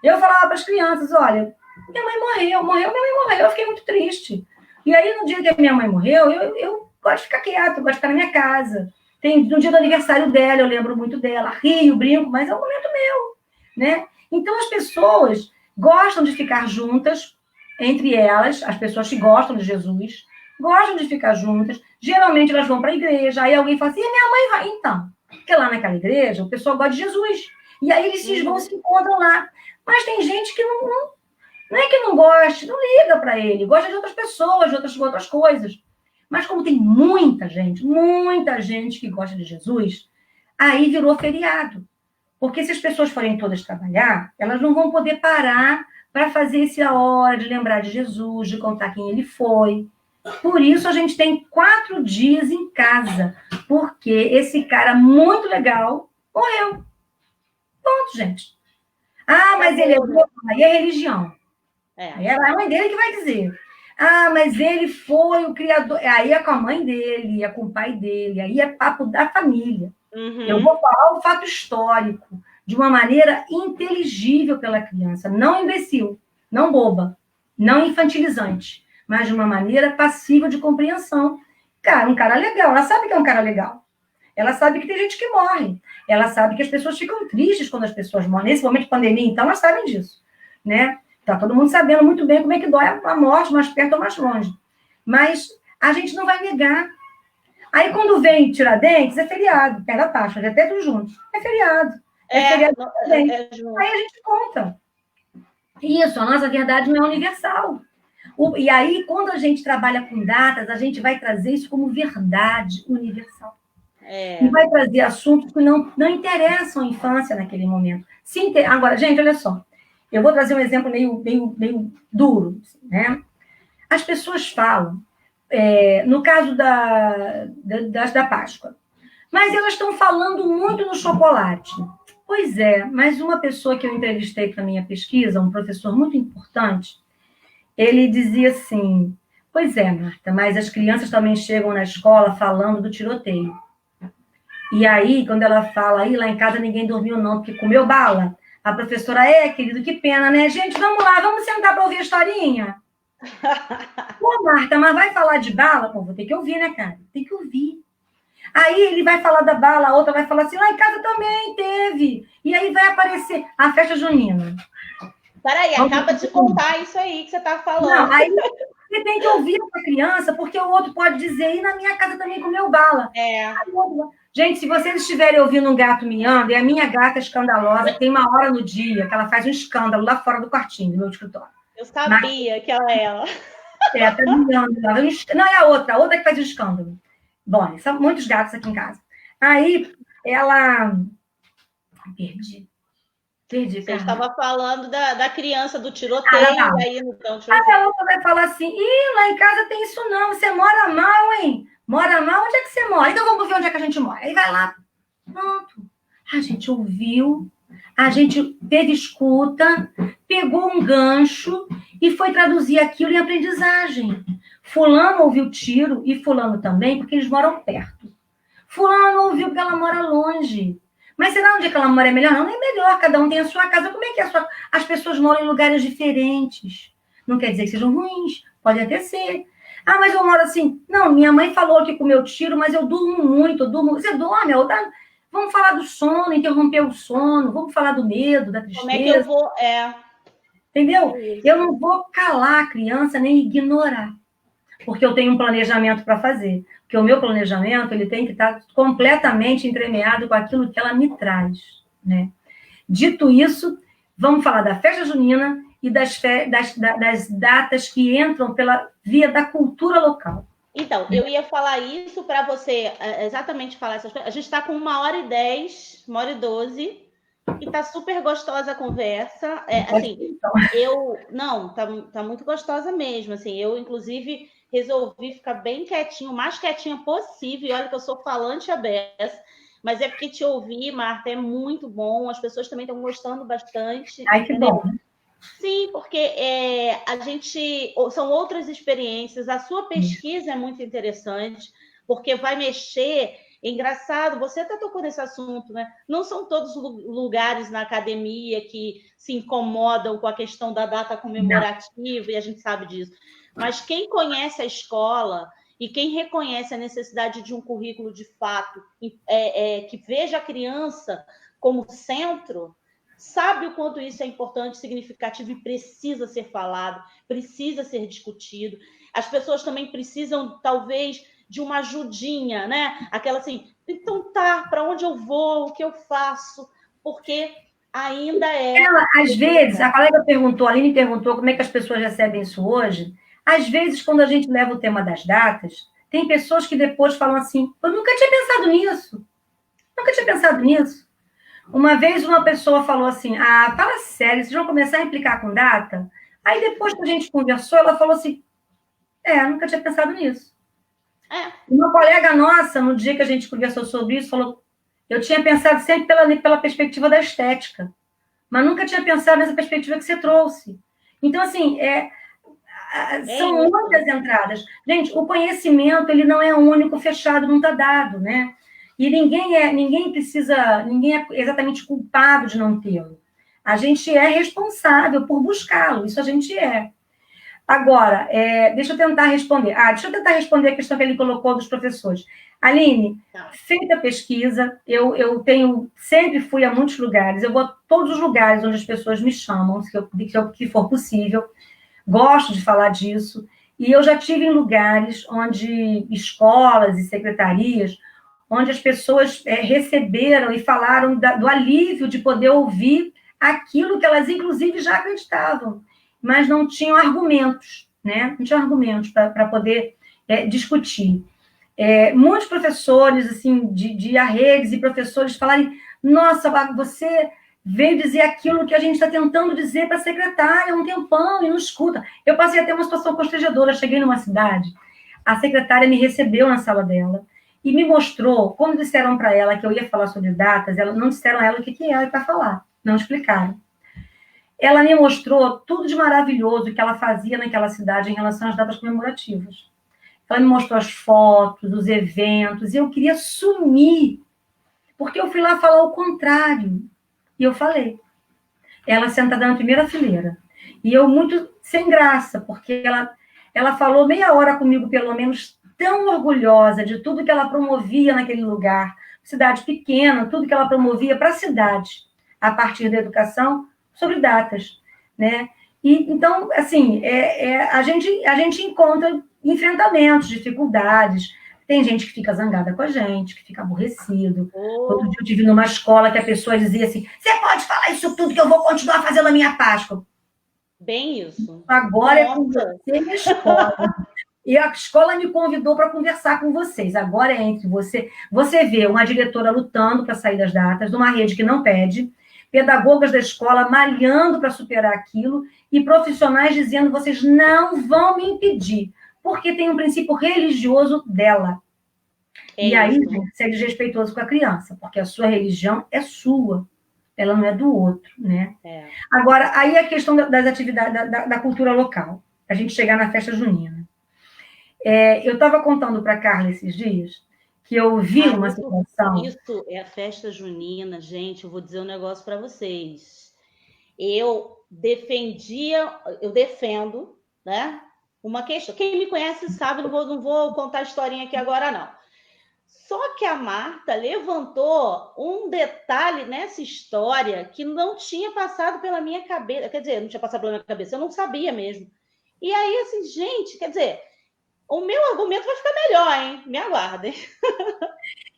Eu falava para as crianças, olha, minha mãe morreu, eu fiquei muito triste. E aí, no dia que a minha mãe morreu, eu gosto de ficar quieta, eu gosto de ficar na minha casa. No dia do aniversário dela, eu lembro muito dela, rio, brinco, mas é um momento meu, né? Então, as pessoas gostam de ficar juntas, entre elas, as pessoas que gostam de Jesus, gostam de ficar juntas, geralmente elas vão para a igreja, aí alguém fala assim, e minha mãe vai? Então, porque lá naquela igreja, o pessoal gosta de Jesus, e aí eles vão se encontram lá. Mas tem gente que não é que não goste, não liga para ele, gosta de outras pessoas, de outras coisas. Mas como tem muita gente que gosta de Jesus, aí virou feriado. Porque se as pessoas forem todas trabalhar, elas não vão poder parar para fazer essa hora de lembrar de Jesus, de contar quem ele foi. Por isso a gente tem 4 dias em casa, porque esse cara muito legal morreu. Ponto, gente. Mas ele é bom, aí é religião. Aí é a mãe dele que vai dizer. Mas ele foi o criador. Aí é com a mãe dele, é com o pai dele, aí é papo da família. Uhum. Eu vou falar o fato histórico de uma maneira inteligível pela criança, não imbecil, não boba, não infantilizante, mas de uma maneira passível de compreensão. Cara, um cara legal, ela sabe que é um cara legal. Ela sabe que tem gente que morre. Ela sabe que as pessoas ficam tristes quando as pessoas morrem. Nesse momento de pandemia, então, elas sabem disso, né? Tá todo mundo sabendo muito bem como é que dói a morte, mais perto ou mais longe. Mas a gente não vai negar. Aí, quando vem Tiradentes, é feriado. Pega a Páscoa, já até tudo junto. É feriado. Feriado também. Aí a gente conta. Isso, a nossa verdade não é universal. E aí, quando a gente trabalha com datas, a gente vai trazer isso como verdade universal. E vai trazer assuntos que não interessam a infância naquele momento. Agora, gente, olha só. Eu vou trazer um exemplo meio duro, né? As pessoas falam, no caso da Páscoa, mas elas estão falando muito no chocolate. Pois é, mas uma pessoa que eu entrevistei para minha pesquisa, um professor muito importante, ele dizia assim: pois é, Marta, mas as crianças também chegam na escola falando do tiroteio. E aí, quando ela fala, aí lá em casa ninguém dormiu não, porque comeu bala. A professora, querido, que pena, né? Gente, vamos lá, vamos sentar para ouvir a historinha. Pô, Marta, mas vai falar de bala? Pô, vou ter que ouvir, né, cara? Tem que ouvir. Aí ele vai falar da bala, a outra vai falar assim, lá em casa também teve. E aí vai aparecer a festa junina. Peraí, acaba de contar isso aí que você está falando. Não, aí você tem que ouvir a criança, porque o outro pode dizer, e na minha casa também comeu bala. Gente, se vocês estiverem ouvindo um gato miando, e a minha gata escandalosa, tem uma hora no dia que ela faz um escândalo lá fora do quartinho, do meu escritório. Eu sabia que ela é ela. Tá miando. Não, é a outra que faz o escândalo. Bom, são muitos gatos aqui em casa. Aí, ela... Perdi. Você estava falando da criança, do tiroteio. Tá. Aí, então, a outra vai falar assim, lá em casa tem isso não, você mora mal, hein? Mora mal? Onde é que você mora? Então vamos ver onde é que a gente mora. Aí vai lá, pronto. A gente ouviu, a gente teve escuta, pegou um gancho e foi traduzir aquilo em aprendizagem. Fulano ouviu tiro e fulano também, porque eles moram perto. Fulano ouviu porque ela mora longe. Mas será onde é que ela mora é melhor? Não é melhor, cada um tem a sua casa. Como é que é a sua... As pessoas moram em lugares diferentes. Não quer dizer que sejam ruins, pode até ser. Ah, mas eu moro assim. Não, minha mãe falou que comeu tiro, mas eu durmo muito, eu durmo... Você dorme? Vamos falar do sono, interromper o sono, vamos falar do medo, da tristeza. Como é que eu vou... Entendeu? Eu não vou calar a criança nem ignorar, porque eu tenho um planejamento para fazer. Porque o meu planejamento ele tem que estar completamente entremeado com aquilo que ela me traz, né? Dito isso, vamos falar da festa junina e das datas que entram pela via da cultura local. Então, eu ia falar isso para você, exatamente falar essas coisas. A gente está com 1h10, 1h12, e tá super gostosa a conversa. Tá muito gostosa mesmo. Assim, eu, inclusive, resolvi ficar bem quietinho, o mais quietinha possível. E olha que eu sou falante aberta, mas é porque te ouvir, Marta, é muito bom. As pessoas também estão gostando bastante. Ai, que bom. Sim, porque são outras experiências. A sua pesquisa é muito interessante, porque vai mexer. É engraçado, você até tocou nesse assunto, né? Não são todos lugares na academia que se incomodam com a questão da data comemorativa, e a gente sabe disso. Mas quem conhece a escola e quem reconhece a necessidade de um currículo de fato, que veja a criança como centro, sabe o quanto isso é importante, significativo e precisa ser falado, precisa ser discutido. As pessoas também precisam, talvez, de uma ajudinha, né? Aquela assim, então tá, para onde eu vou, o que eu faço? Porque ainda às vezes, a colega perguntou, a Aline perguntou como é que as pessoas recebem isso hoje. Às vezes, quando a gente leva o tema das datas, tem pessoas que depois falam assim, eu nunca tinha pensado nisso. Nunca tinha pensado nisso. Uma vez uma pessoa falou assim, fala sério, vocês vão começar a implicar com data? Aí depois que a gente conversou, ela falou assim, nunca tinha pensado nisso. Uma colega nossa, no dia que a gente conversou sobre isso, falou, eu tinha pensado sempre pela perspectiva da estética, mas nunca tinha pensado nessa perspectiva que você trouxe. Então, assim, são muitas entradas. Gente, o conhecimento, ele não é único, fechado, não está dado, né? E ninguém é exatamente culpado de não tê-lo. A gente é responsável por buscá-lo, isso a gente é. Agora, deixa eu tentar responder. Deixa eu tentar responder a questão que ele colocou dos professores. Aline, feita a pesquisa, eu sempre fui a muitos lugares, eu vou a todos os lugares onde as pessoas me chamam, que for possível, gosto de falar disso, e eu já tive em lugares onde escolas e secretarias, onde as pessoas receberam e falaram do alívio de poder ouvir aquilo que elas, inclusive, já acreditavam, mas não tinham argumentos, né? Não tinham argumentos para poder discutir. Muitos professores, assim, de redes e professores falarem, nossa, você veio dizer aquilo que a gente está tentando dizer para a secretária há um tempão e não escuta. Eu passei a ter uma situação constrangedora, cheguei numa cidade, a secretária me recebeu na sala dela, e me mostrou, quando disseram para ela que eu ia falar sobre datas, não disseram a ela o que era para falar, não explicaram. Ela me mostrou tudo de maravilhoso que ela fazia naquela cidade em relação às datas comemorativas. Ela me mostrou as fotos, os eventos, e eu queria sumir, porque eu fui lá falar o contrário. E eu falei. Ela sentada na primeira fileira. E eu muito sem graça, porque ela falou meia hora comigo, pelo menos, tão orgulhosa de tudo que ela promovia naquele lugar. Cidade pequena, tudo que ela promovia para a cidade, a partir da educação, sobre datas, né? E, então, assim, a gente encontra enfrentamentos, dificuldades. Tem gente que fica zangada com a gente, que fica aborrecido. Outro dia eu tive numa escola que a pessoa dizia assim, você pode falar isso tudo que eu vou continuar fazendo a minha Páscoa. Bem isso. Agora é com você e a escola. E a escola me convidou para conversar com vocês. Agora é entre você. Você vê uma diretora lutando para sair das datas, numa rede que não pede, pedagogas da escola malhando para superar aquilo, e profissionais dizendo, vocês não vão me impedir, porque tem um princípio religioso dela. E aí, gente, seja desrespeitoso com a criança, porque a sua religião é sua, ela não é do outro, né? Agora, aí a questão das atividades, da cultura local, a gente chegar na festa junina. Eu estava contando para a Carla esses dias que eu vi uma situação... Isso é a festa junina, gente, eu vou dizer um negócio para vocês. Eu defendo, né? Uma questão. Quem me conhece sabe, não vou contar a historinha aqui agora, não. Só que a Marta levantou um detalhe nessa história que não tinha passado pela minha cabeça. Quer dizer, não tinha passado pela minha cabeça, eu não sabia mesmo. E aí, assim, gente, quer dizer, o meu argumento vai ficar melhor, hein? Me aguardem.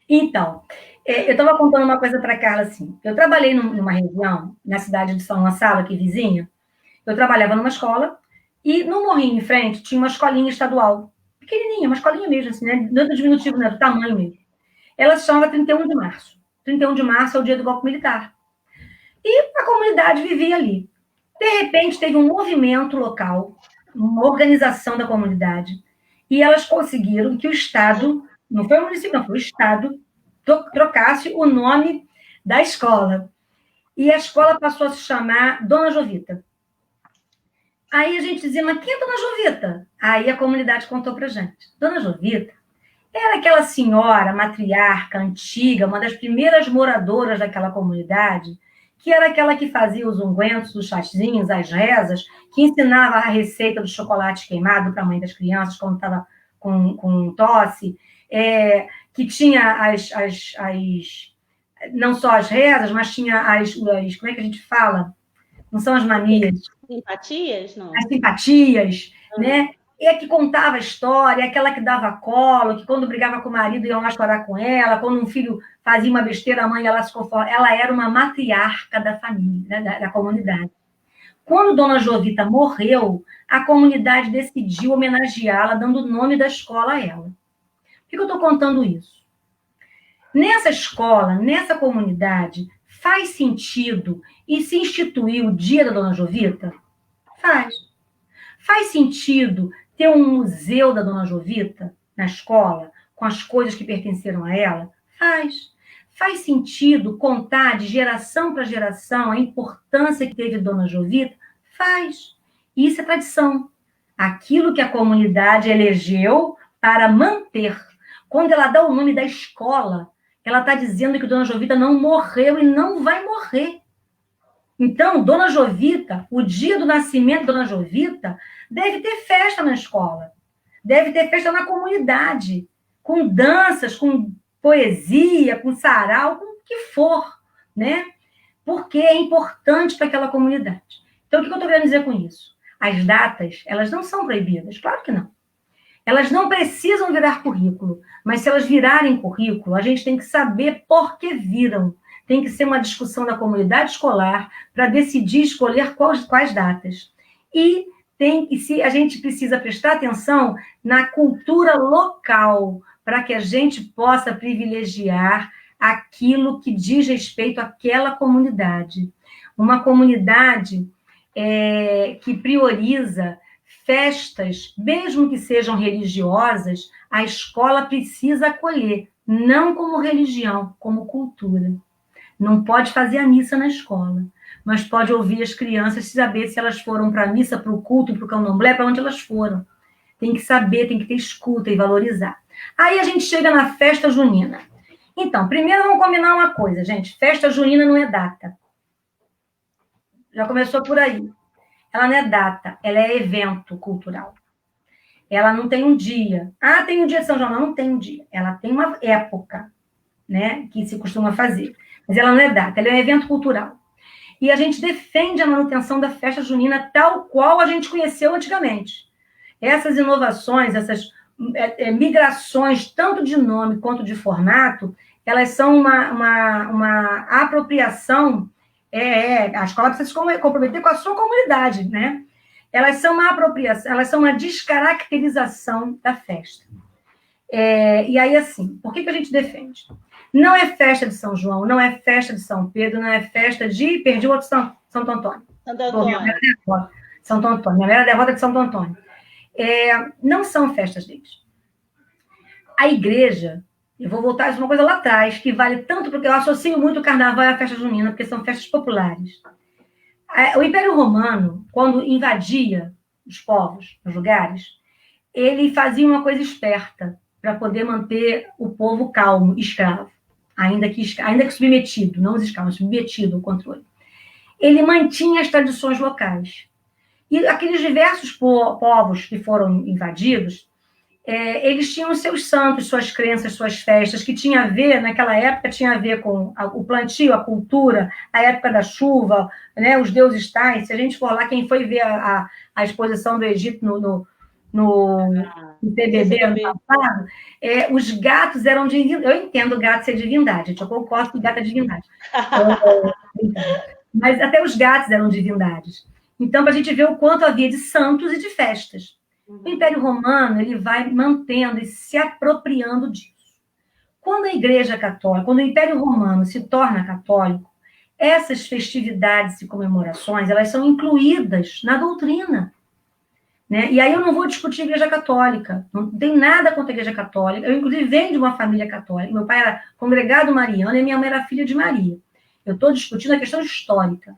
Então, eu estava contando uma coisa para a Carla, assim. Eu trabalhei numa região, na cidade de São Gonçalo, aqui vizinha. Eu trabalhava numa escola, e no morrinho em frente tinha uma escolinha estadual. Pequenininha, uma escolinha mesmo, assim, né? Não é do diminutivo, né? Do tamanho mesmo. Ela se chama 31 de março. 31 de março é o dia do golpe militar. E a comunidade vivia ali. De repente, teve um movimento local, uma organização da comunidade, e elas conseguiram que o Estado, não foi o município, não, foi o Estado, trocasse o nome da escola. E a escola passou a se chamar Dona Jovita. Aí a gente dizia, mas quem é Dona Jovita? Aí a comunidade contou pra gente. Dona Jovita era aquela senhora, matriarca, antiga, uma das primeiras moradoras daquela comunidade, que era aquela que fazia os ungüentos, os chazinhos, as rezas, que ensinava a receita do chocolate queimado para a mãe das crianças quando estava com tosse, que tinha não só as rezas, mas tinha como é que a gente fala? Não são as manias. Simpatias, não? As simpatias, né? E a que contava a história, aquela que dava colo, que quando brigava com o marido ia lá chorar com ela, quando um filho fazia uma besteira, a mãe ela se conforma. Ela era uma matriarca da família, né? da comunidade. Quando Dona Jovita morreu, a comunidade decidiu homenageá-la, dando o nome da escola a ela. Por que eu estou contando isso? Nessa escola, nessa comunidade, faz sentido e se instituir o dia da Dona Jovita? Faz. Faz sentido ter um museu da Dona Jovita na escola, com as coisas que pertenceram a ela? Faz. Faz sentido contar de geração para geração a importância que teve Dona Jovita? Faz. Isso é tradição. Aquilo que a comunidade elegeu para manter. Quando ela dá o nome da escola, ela está dizendo que Dona Jovita não morreu e não vai morrer. Então, Dona Jovita, o dia do nascimento de Dona Jovita, deve ter festa na escola, deve ter festa na comunidade, com danças, com poesia, com sarau, com o que for, né? Porque é importante para aquela comunidade. Então, o que eu estou querendo dizer com isso? As datas, elas não são proibidas, claro que não. Elas não precisam virar currículo, mas se elas virarem currículo, a gente tem que saber por que viram. Tem que ser uma discussão da comunidade escolar para decidir escolher quais datas. E a gente precisa prestar atenção na cultura local, para que a gente possa privilegiar aquilo que diz respeito àquela comunidade. Uma comunidade que prioriza Festas, mesmo que sejam religiosas, a escola precisa acolher, não como religião, como cultura. Não pode fazer a missa na escola, mas pode ouvir as crianças e saber se elas foram para a missa, para o culto, para o candomblé, para onde elas foram. Tem que saber, tem que ter escuta e valorizar. Aí a gente chega na festa junina. Então, primeiro vamos combinar uma coisa, gente. Festa junina não é data. Já começou por aí. Ela não é data, ela é evento cultural. Ela não tem um dia. Ah, tem um dia de São João. Não, não tem um dia. Ela tem uma época, né, que se costuma fazer. Mas ela não é data, ela é um evento cultural. E a gente defende a manutenção da festa junina tal qual a gente conheceu antigamente. Essas inovações, essas migrações, tanto de nome quanto de formato, elas são uma apropriação. A escola precisa se comprometer com a sua comunidade, né? Elas são uma apropriação, elas são uma descaracterização da festa. E aí, assim, por que a gente defende? Não é festa de São João, não é festa de São Pedro, não é festa de... Perdi o outro Santo Antônio. Santo Antônio. Santo Antônio. Minha mera devota de Santo Antônio. Não são festas deles. A igreja, eu vou voltar a uma coisa lá atrás, que vale tanto porque eu associo muito o carnaval à festa junina, porque são festas populares. O Império Romano, quando invadia os povos, os lugares, ele fazia uma coisa esperta para poder manter o povo calmo, escravo, ainda que submetido, não os escravos, submetido ao controle. Ele mantinha as tradições locais. E aqueles diversos povos que foram invadidos, eles tinham seus santos, suas crenças, suas festas, que tinha a ver, naquela época, tinha a ver com o plantio, a cultura, a época da chuva, né, os deuses tais. Se a gente for lá, quem foi ver a exposição do Egito no TBB ano passado, os gatos eram divindade. Eu entendo gato ser divindade, eu concordo que gato é divindade. Mas até os gatos eram divindades. Então, para a gente ver o quanto havia de santos e de festas. O Império Romano, ele vai mantendo e se apropriando disso. Quando a Igreja Católica, quando o Império Romano se torna católico, essas festividades e comemorações, elas são incluídas na doutrina. Né? E aí eu não vou discutir a Igreja Católica, não tem nada contra a Igreja Católica. Eu, inclusive, venho de uma família católica. Meu pai era congregado mariano e minha mãe era filha de Maria. Eu estou discutindo a questão histórica.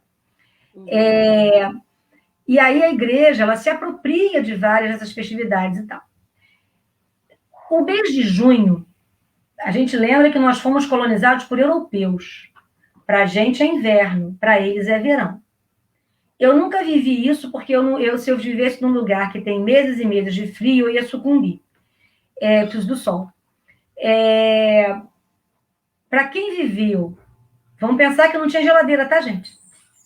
E aí a igreja, ela se apropria de várias dessas festividades e tal. O mês de junho, a gente lembra que nós fomos colonizados por europeus. Para a gente é inverno, para eles é verão. Eu nunca vivi isso, porque se eu vivesse num lugar que tem meses e meses de frio, eu ia sucumbir. Preciso do sol. Para quem viveu, vamos pensar que não tinha geladeira, tá, gente?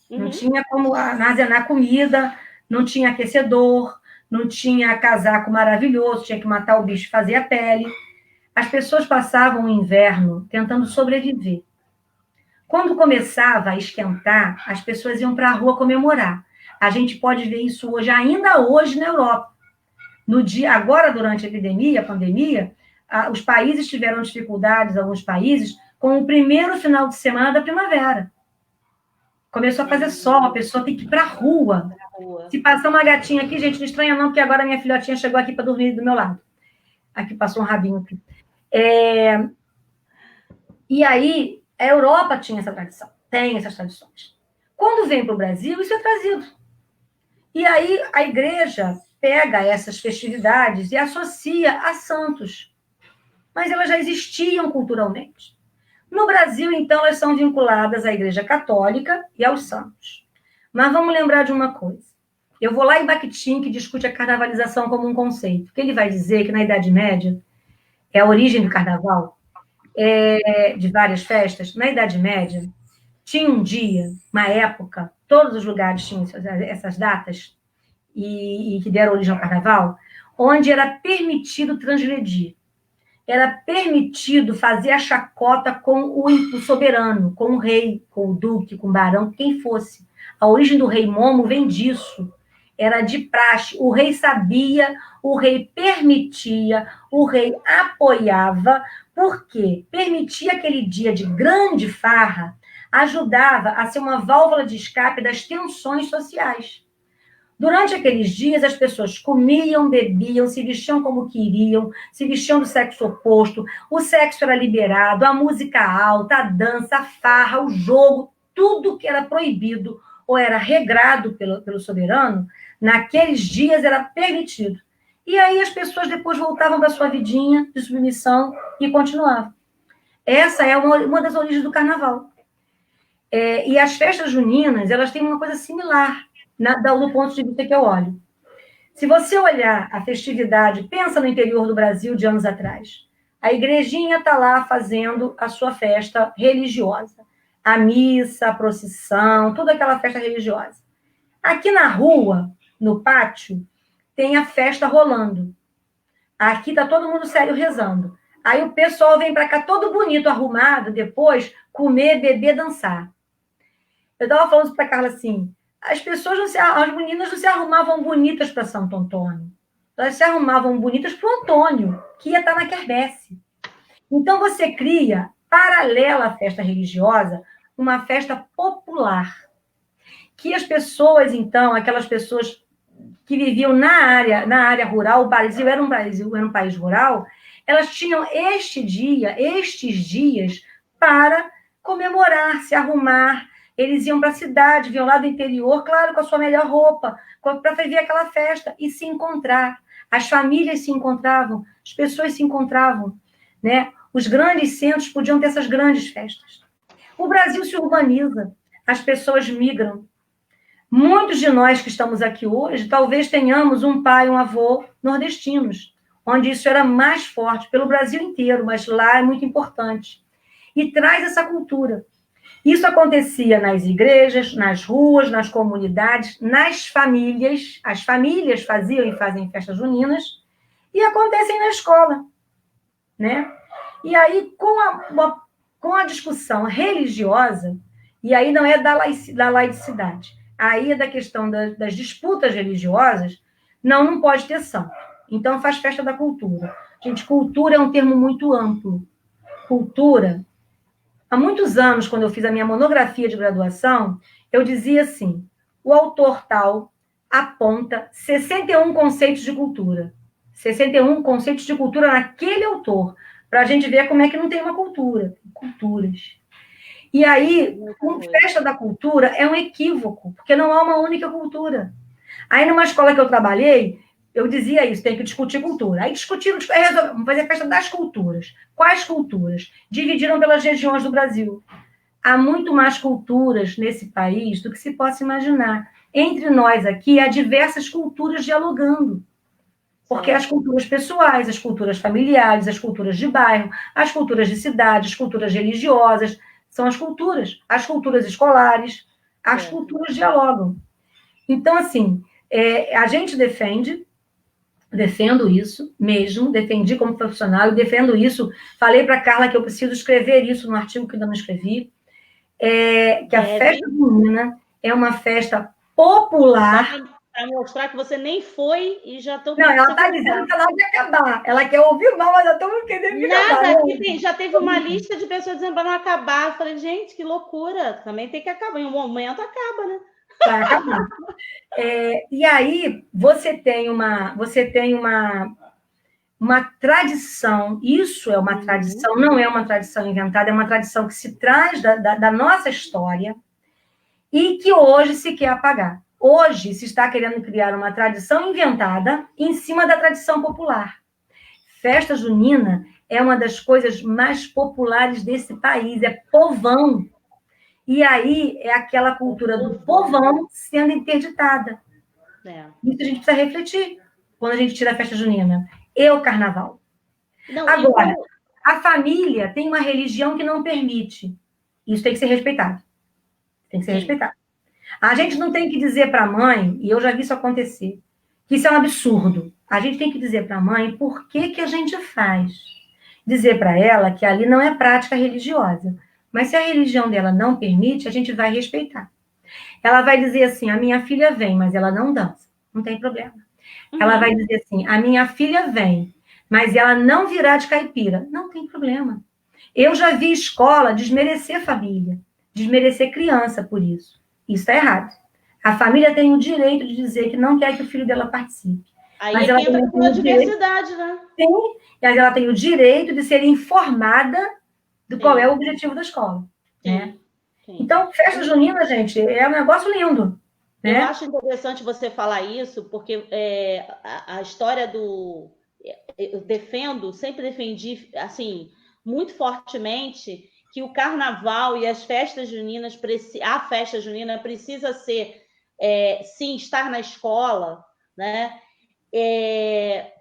Não tinha como armazenar comida, não tinha aquecedor, não tinha casaco maravilhoso, tinha que matar o bicho e fazer a pele. As pessoas passavam o inverno tentando sobreviver. Quando começava a esquentar, as pessoas iam para a rua comemorar. A gente pode ver isso hoje, ainda hoje na Europa. Agora, durante a pandemia, os países tiveram dificuldades, alguns países, com o primeiro final de semana da primavera. Começou a fazer sol, a pessoa tem que ir para a rua. Se passar uma gatinha aqui, gente, não estranha não, porque agora minha filhotinha chegou aqui para dormir do meu lado. Aqui passou um rabinho aqui. E aí, a Europa tinha essa tradição, tem essas tradições. Quando vem para o Brasil, isso é trazido. E aí, a igreja pega essas festividades e associa a santos. Mas elas já existiam culturalmente. No Brasil, então, elas são vinculadas à Igreja Católica e aos santos. Mas vamos lembrar de uma coisa. Eu vou lá em Bakhtin, que discute a carnavalização como um conceito, que ele vai dizer que na Idade Média, a origem do carnaval, de várias festas, na Idade Média, tinha um dia, uma época, todos os lugares tinham essas datas, e que deram origem ao carnaval, onde era permitido transgredir. Era permitido fazer a chacota com o soberano, com o rei, com o duque, com o barão, quem fosse. A origem do rei Momo vem disso. Era de praxe. O rei sabia, o rei permitia, o rei apoiava, porque permitia aquele dia de grande farra, ajudava a ser uma válvula de escape das tensões sociais. Durante aqueles dias, as pessoas comiam, bebiam, se vestiam como queriam, se vestiam do sexo oposto, o sexo era liberado, a música alta, a dança, a farra, o jogo, tudo que era proibido ou era regrado pelo soberano, naqueles dias era permitido. E aí as pessoas depois voltavam para sua vidinha de submissão e continuavam. Essa é uma das origens do carnaval. E as festas juninas, elas têm uma coisa similar, do ponto de vista que eu olho. Se você olhar a festividade, pensa no interior do Brasil de anos atrás. A igrejinha está lá fazendo a sua festa religiosa. A missa, a procissão, toda aquela festa religiosa. Aqui na rua, no pátio, tem a festa rolando. Aqui está todo mundo sério rezando. Aí o pessoal vem para cá todo bonito, arrumado, depois comer, beber, dançar. Eu estava falando para a Carla assim, as meninas não se arrumavam bonitas para Santo Antônio. Elas se arrumavam bonitas para o Antônio, que ia estar na quermesse. Então, você cria, paralela à festa religiosa, uma festa popular. Que as pessoas, então, aquelas pessoas que viviam na área rural, o Brasil era um país rural, elas tinham estes dias para comemorar, se arrumar. Eles iam para a cidade, vinham lá do interior, claro, com a sua melhor roupa, para viver aquela festa e se encontrar. As famílias se encontravam, as pessoas se encontravam, né? Os grandes centros podiam ter essas grandes festas. O Brasil se urbaniza, as pessoas migram. Muitos de nós que estamos aqui hoje, talvez tenhamos um pai, um avô nordestinos, onde isso era mais forte, pelo Brasil inteiro, mas lá é muito importante. E traz essa cultura. Isso acontecia nas igrejas, nas ruas, nas comunidades, nas famílias. As famílias faziam e fazem festas juninas e acontecem na escola, né? E aí, com a discussão religiosa, e aí não é da laicidade, aí é da questão das disputas religiosas, não pode ter santo. Então, faz festa da cultura. Gente, cultura é um termo muito amplo. Cultura... Há muitos anos, quando eu fiz a minha monografia de graduação, eu dizia assim, o autor tal aponta 61 conceitos de cultura. 61 conceitos de cultura naquele autor, para a gente ver como é que não tem uma cultura. Culturas. E aí, com festa da cultura é um equívoco, porque não há uma única cultura. Aí, numa escola que eu trabalhei, eu dizia isso, tem que discutir cultura. Aí discutiram, vamos fazer a festa das culturas. Quais culturas? Dividiram pelas regiões do Brasil. Há muito mais culturas nesse país do que se possa imaginar. Entre nós aqui, há diversas culturas dialogando. Porque as culturas pessoais, as culturas familiares, as culturas de bairro, as culturas de cidade, as culturas religiosas, são as culturas escolares, as culturas dialogam. Então, assim, a gente defendo isso mesmo, defendi como profissional e defendo isso. Falei para a Carla que eu preciso escrever isso no artigo que ainda não escrevi, que a festa junina é uma festa popular. Para mostrar que você nem foi e já estou... Não, ela está dizendo que ela vai acabar. Ela quer ouvir mal, mas eu estou querendo acabar. Nada, aqui já teve uma lista de pessoas dizendo para não acabar. Eu falei, gente, que loucura. Também tem que acabar. Em um momento acaba, né? Vai acabar. E aí você tem uma tradição, isso é uma tradição, não é uma tradição inventada, é uma tradição que se traz da nossa história e que hoje se quer apagar. Hoje se está querendo criar uma tradição inventada em cima da tradição popular. Festa junina é uma das coisas mais populares desse país, é povão. E aí é aquela cultura do povão sendo interditada. Isso a gente precisa refletir quando a gente tira a festa junina. E o carnaval. Não, agora, a família tem uma religião que não permite. Isso tem que ser respeitado. Tem que ser respeitado. A gente não tem que dizer para a mãe, e eu já vi isso acontecer, que isso é um absurdo. A gente tem que dizer para a mãe por que a gente faz. Dizer para ela que ali não é prática religiosa. Mas se a religião dela não permite, a gente vai respeitar. Ela vai dizer assim, a minha filha vem, mas ela não dança. Não tem problema. Ela vai dizer assim, a minha filha vem, mas ela não virá de caipira. Não tem problema. Eu já vi escola desmerecer família, desmerecer criança por isso. Isso está errado. A família tem o direito de dizer que não quer que o filho dela participe. Aí Mas é ela que entra também com a diversidade, né? Sim, mas ela tem o direito de ser informada do qual é o objetivo da escola, né? Sim. Então, festa junina, gente, é um negócio lindo, Eu né? acho interessante você falar isso, porque a história do... Eu defendo, sempre defendi, assim, muito fortemente, que o carnaval e as festas juninas, a festa junina precisa ser, sim, estar na escola, né?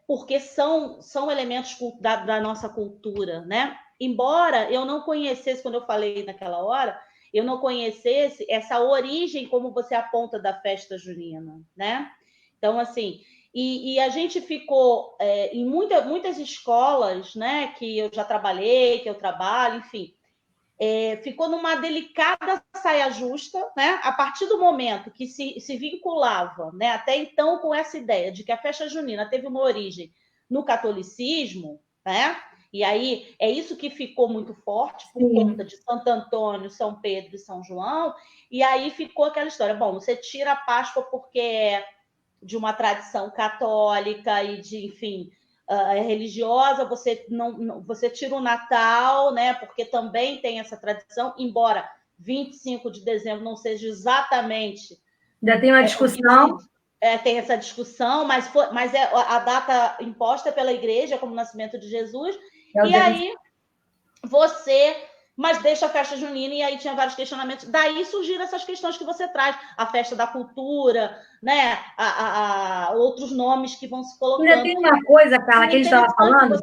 Porque são elementos da nossa cultura, né? Embora eu não conhecesse, quando eu falei naquela hora, eu não conhecesse essa origem, como você aponta, da festa junina, né? Então, assim, e a gente ficou em muitas escolas, né, que eu já trabalhei, que eu trabalho, enfim, ficou numa delicada saia justa, né? A partir do momento que se vinculava, né, até então, com essa ideia de que a festa junina teve uma origem no catolicismo, né? E aí é isso que ficou muito forte por conta de Santo Antônio, São Pedro e São João, e aí ficou aquela história, bom, você tira a Páscoa porque é de uma tradição católica e de, enfim, religiosa, você tira o Natal, né? Porque também tem essa tradição, embora 25 de dezembro não seja exatamente. Já tem uma discussão. Tem essa discussão, mas é a data imposta pela igreja como o nascimento de Jesus. E aí mas deixa a festa junina, e aí tinha vários questionamentos. Daí surgiram essas questões que você traz, a festa da cultura, né? Outros nomes que vão se colocando. Ainda tem uma coisa, Carla, que a gente estava falando,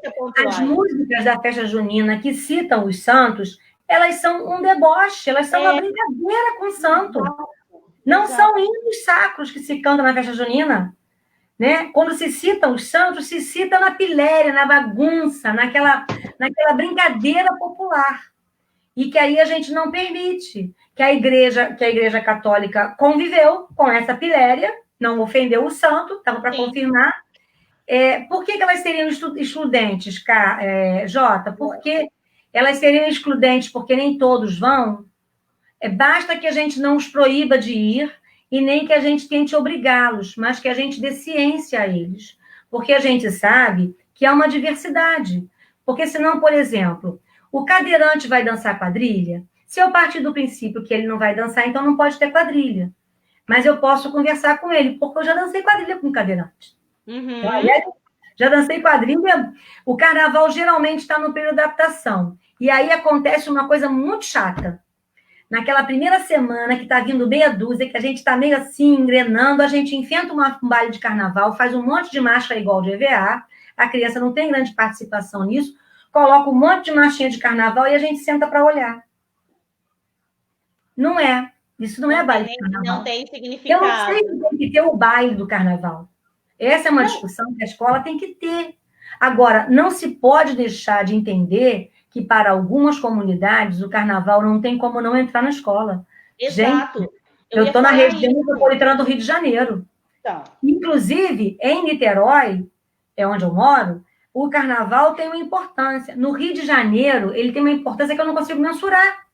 as músicas da festa junina que citam os santos, elas são um deboche, elas são uma brincadeira com o santo. Não são hinos sacros que se cantam na festa junina. Né? Quando se citam os santos, se cita na piléria, na bagunça, naquela brincadeira popular. E que aí a gente não permite que a igreja católica conviveu com essa piléria, não ofendeu o santo, estava para confirmar. Por que elas seriam excludentes, Jota? Porque elas seriam excludentes porque nem todos vão. Basta que a gente não os proíba de ir e nem que a gente tente obrigá-los, mas que a gente dê ciência a eles. Porque a gente sabe que há uma diversidade. Porque senão, por exemplo, o cadeirante vai dançar quadrilha? Se eu partir do princípio que ele não vai dançar, então não pode ter quadrilha. Mas eu posso conversar com ele, porque eu já dancei quadrilha com cadeirante. Uhum. Já dancei quadrilha. O carnaval geralmente está no período de adaptação. E aí acontece uma coisa muito chata. Naquela primeira semana que está vindo meia dúzia, que a gente está meio assim, engrenando, a gente enfrenta um baile de carnaval, faz um monte de marcha igual de EVA, a criança não tem grande participação nisso, coloca um monte de marchinha de carnaval e a gente senta para olhar. Não é. Isso não é baile de carnaval. Não tem significado. Eu não sei se tem que ter o baile do carnaval. Essa é uma discussão que a escola tem que ter. Agora, não se pode deixar de entender que para algumas comunidades o carnaval não tem como não entrar na escola. Exato. Gente, eu estou na região metropolitana do Rio de Janeiro. Então. Inclusive, em Niterói, é onde eu moro, o carnaval tem uma importância. No Rio de Janeiro, ele tem uma importância que eu não consigo mensurar.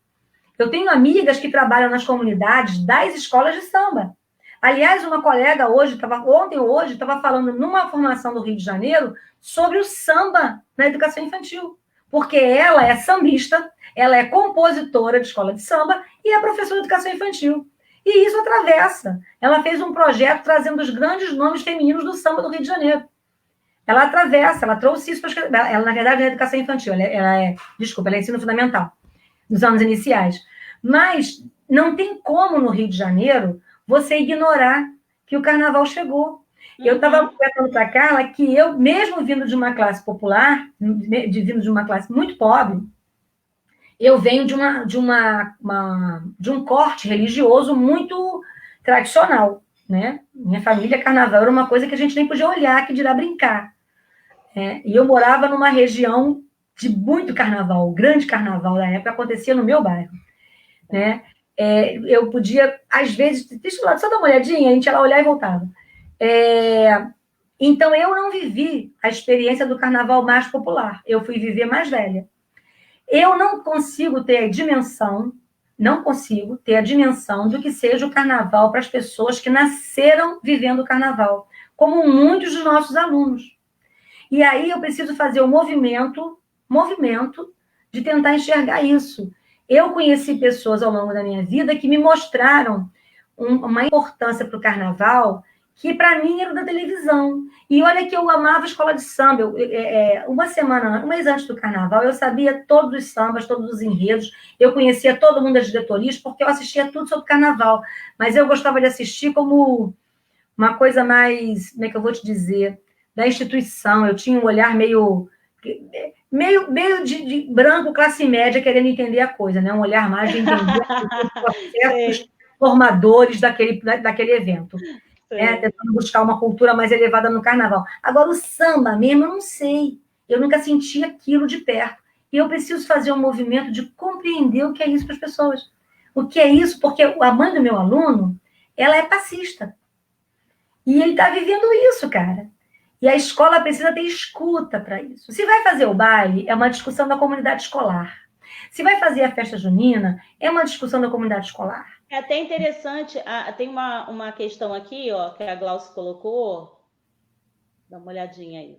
Eu tenho amigas que trabalham nas comunidades das escolas de samba. Aliás, uma colega ontem ou hoje, estava falando numa formação do Rio de Janeiro sobre o samba na educação infantil. Porque ela é sambista, ela é compositora de escola de samba e é professora de educação infantil. E isso atravessa. Ela fez um projeto trazendo os grandes nomes femininos do samba do Rio de Janeiro. Ela atravessa, ela trouxe isso para ela, na verdade, é educação infantil, ela é ensino fundamental, nos anos iniciais. Mas não tem como, no Rio de Janeiro, você ignorar que o carnaval chegou. Eu estava contando para a Carla que eu, mesmo vindo de uma classe popular, vindo de uma classe muito pobre, eu venho de um corte religioso muito tradicional, né? Minha família, carnaval era uma coisa que a gente nem podia olhar, que dirá brincar. E eu morava numa região de muito carnaval, o grande carnaval da época acontecia no meu bairro, né? Eu podia, às vezes, deixa eu só dar uma olhadinha, a gente ia lá olhar e voltava. Então, eu não vivi a experiência do carnaval mais popular, eu fui viver mais velha. Eu não consigo ter a dimensão não consigo ter a dimensão do que seja o carnaval para as pessoas que nasceram vivendo o carnaval, como muitos dos nossos alunos. E aí eu preciso fazer o movimento de tentar enxergar isso. Eu conheci pessoas ao longo da minha vida que me mostraram uma importância para o carnaval que, para mim, era da televisão. E olha que eu amava a escola de samba. Um mês antes do carnaval, eu sabia todos os sambas, todos os enredos. Eu conhecia todo mundo das diretorias, porque eu assistia tudo sobre carnaval. Mas eu gostava de assistir como uma coisa mais, como é que eu vou te dizer, da instituição. Eu tinha um olhar meio de branco, classe média, querendo entender a coisa, né? Um olhar mais de entender os processos formadores daquele evento. Tentando buscar uma cultura mais elevada no carnaval. Agora, o samba mesmo, eu não sei. Eu nunca senti aquilo de perto. E eu preciso fazer um movimento de compreender o que é isso para as pessoas. O que é isso? Porque a mãe do meu aluno, ela é passista. E ele está vivendo isso, cara. E a escola precisa ter escuta para isso. Se vai fazer o baile, é uma discussão da comunidade escolar. Se vai fazer a festa junina, é uma discussão da comunidade escolar. É até interessante, tem uma questão aqui, ó, que a Glaucia colocou. Dá uma olhadinha aí.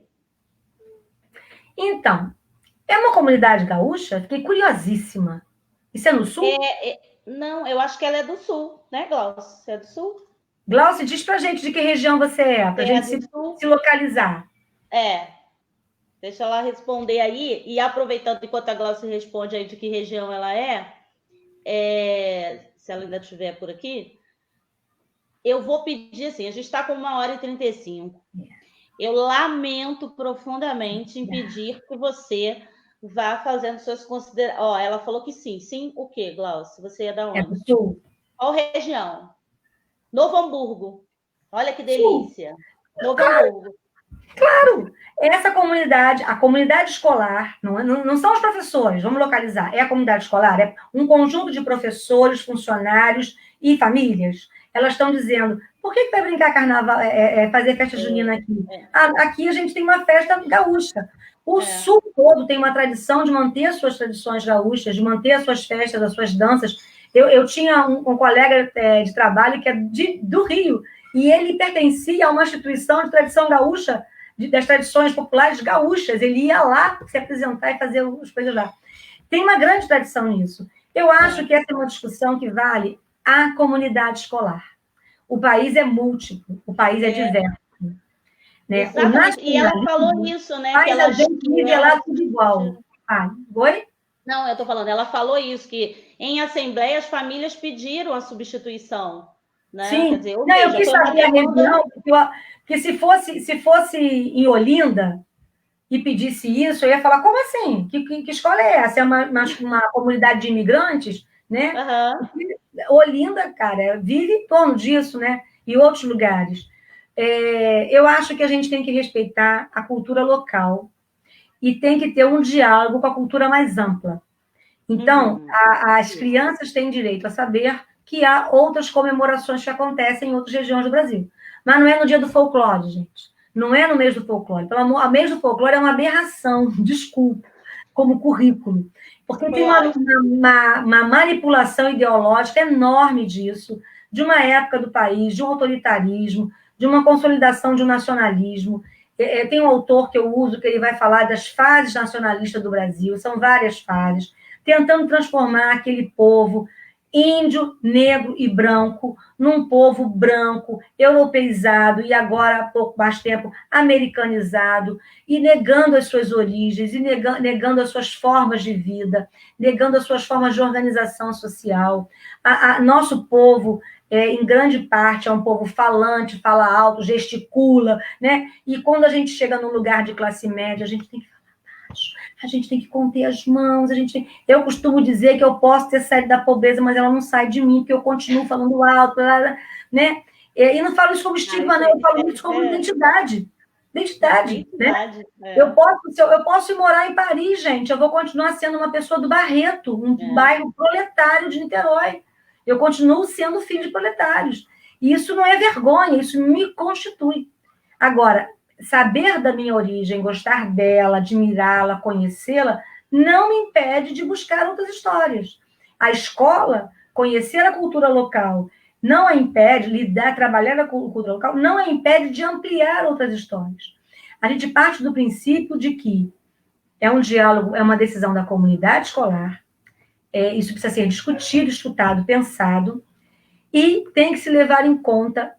Então, é uma comunidade gaúcha? Fiquei curiosíssima. Isso é no sul? Não, eu acho que ela é do sul, né, Glaucia? Você é do sul? Glaucia, diz pra gente de que região você é, pra gente se localizar. Deixa ela responder aí, e aproveitando enquanto a Glaucia responde aí de que região ela se ela ainda estiver por aqui, eu vou pedir assim, a gente está com 1h35. Eu lamento profundamente em pedir que você vá fazendo suas considerações. Ela falou que sim. Sim, o quê, Glaucia? Você é da onde? É do sul. Qual região? Novo Hamburgo. Olha que delícia. Sul. Novo Hamburgo. Claro! Essa comunidade, a comunidade escolar, não são os professores, vamos localizar, é a comunidade escolar, é um conjunto de professores, funcionários e famílias. Elas estão dizendo, por que vai brincar carnaval, fazer festa junina aqui? Aqui a gente tem uma festa gaúcha. O sul todo tem uma tradição de manter as suas tradições gaúchas, de manter as suas festas, as suas danças. Eu tinha um colega de trabalho que é do Rio, e ele pertencia a uma instituição de tradição gaúcha, das tradições populares gaúchas. Ele ia lá se apresentar e fazer as coisas lá. Tem uma grande tradição nisso. Eu acho que essa é uma discussão que vale a comunidade escolar. O país é múltiplo, o país é diverso. Né? Exatamente. E ela falou isso, né? Que ela gente nivelar tudo igual. Oi? Não, eu estou falando, ela falou isso, que em assembleia as famílias pediram a substituição. Né? Sim, quer dizer, eu quis saber a região, porque se fosse em Olinda e pedisse isso, eu ia falar, como assim? Que escola é essa? É uma comunidade de imigrantes, né? Olinda, cara, vive em torno disso, né? E outros lugares. Eu acho que a gente tem que respeitar a cultura local e tem que ter um diálogo com a cultura mais ampla. Então, as crianças têm direito a saber que há outras comemorações que acontecem em outras regiões do Brasil. Mas não é no dia do folclore, gente. Não é no mês do folclore. A mês do folclore é uma aberração, desculpa, como currículo. Porque tem uma manipulação ideológica enorme disso, de uma época do país, de um autoritarismo, de uma consolidação de um nacionalismo. Tem um autor que eu uso, que ele vai falar das fases nacionalistas do Brasil, são várias fases, tentando transformar aquele povo índio, negro e branco num povo branco, europeizado e agora, há pouco mais tempo, americanizado, e negando as suas origens, e negando as suas formas de vida, negando as suas formas de organização social. Nosso povo, em grande parte, é um povo falante, fala alto, gesticula, né? E quando a gente chega num lugar de classe média, a gente tem que a gente tem que conter as mãos, eu costumo dizer que eu posso ter saído da pobreza, mas ela não sai de mim, porque eu continuo falando alto, né? E não falo isso como estigma, não, eu falo isso como identidade. Identidade, né? Eu posso ir morar em Paris, gente, eu vou continuar sendo uma pessoa do Barreto, um bairro proletário de Niterói. Eu continuo sendo filho de proletários. E isso não é vergonha, isso me constitui. Agora, saber da minha origem, gostar dela, admirá-la, conhecê-la, não me impede de buscar outras histórias. A escola, conhecer a cultura local, não a impede, trabalhar a cultura local, não a impede de ampliar outras histórias. A gente parte do princípio de que é um diálogo, é uma decisão da comunidade escolar, isso precisa ser discutido, estudado, pensado, e tem que se levar em conta,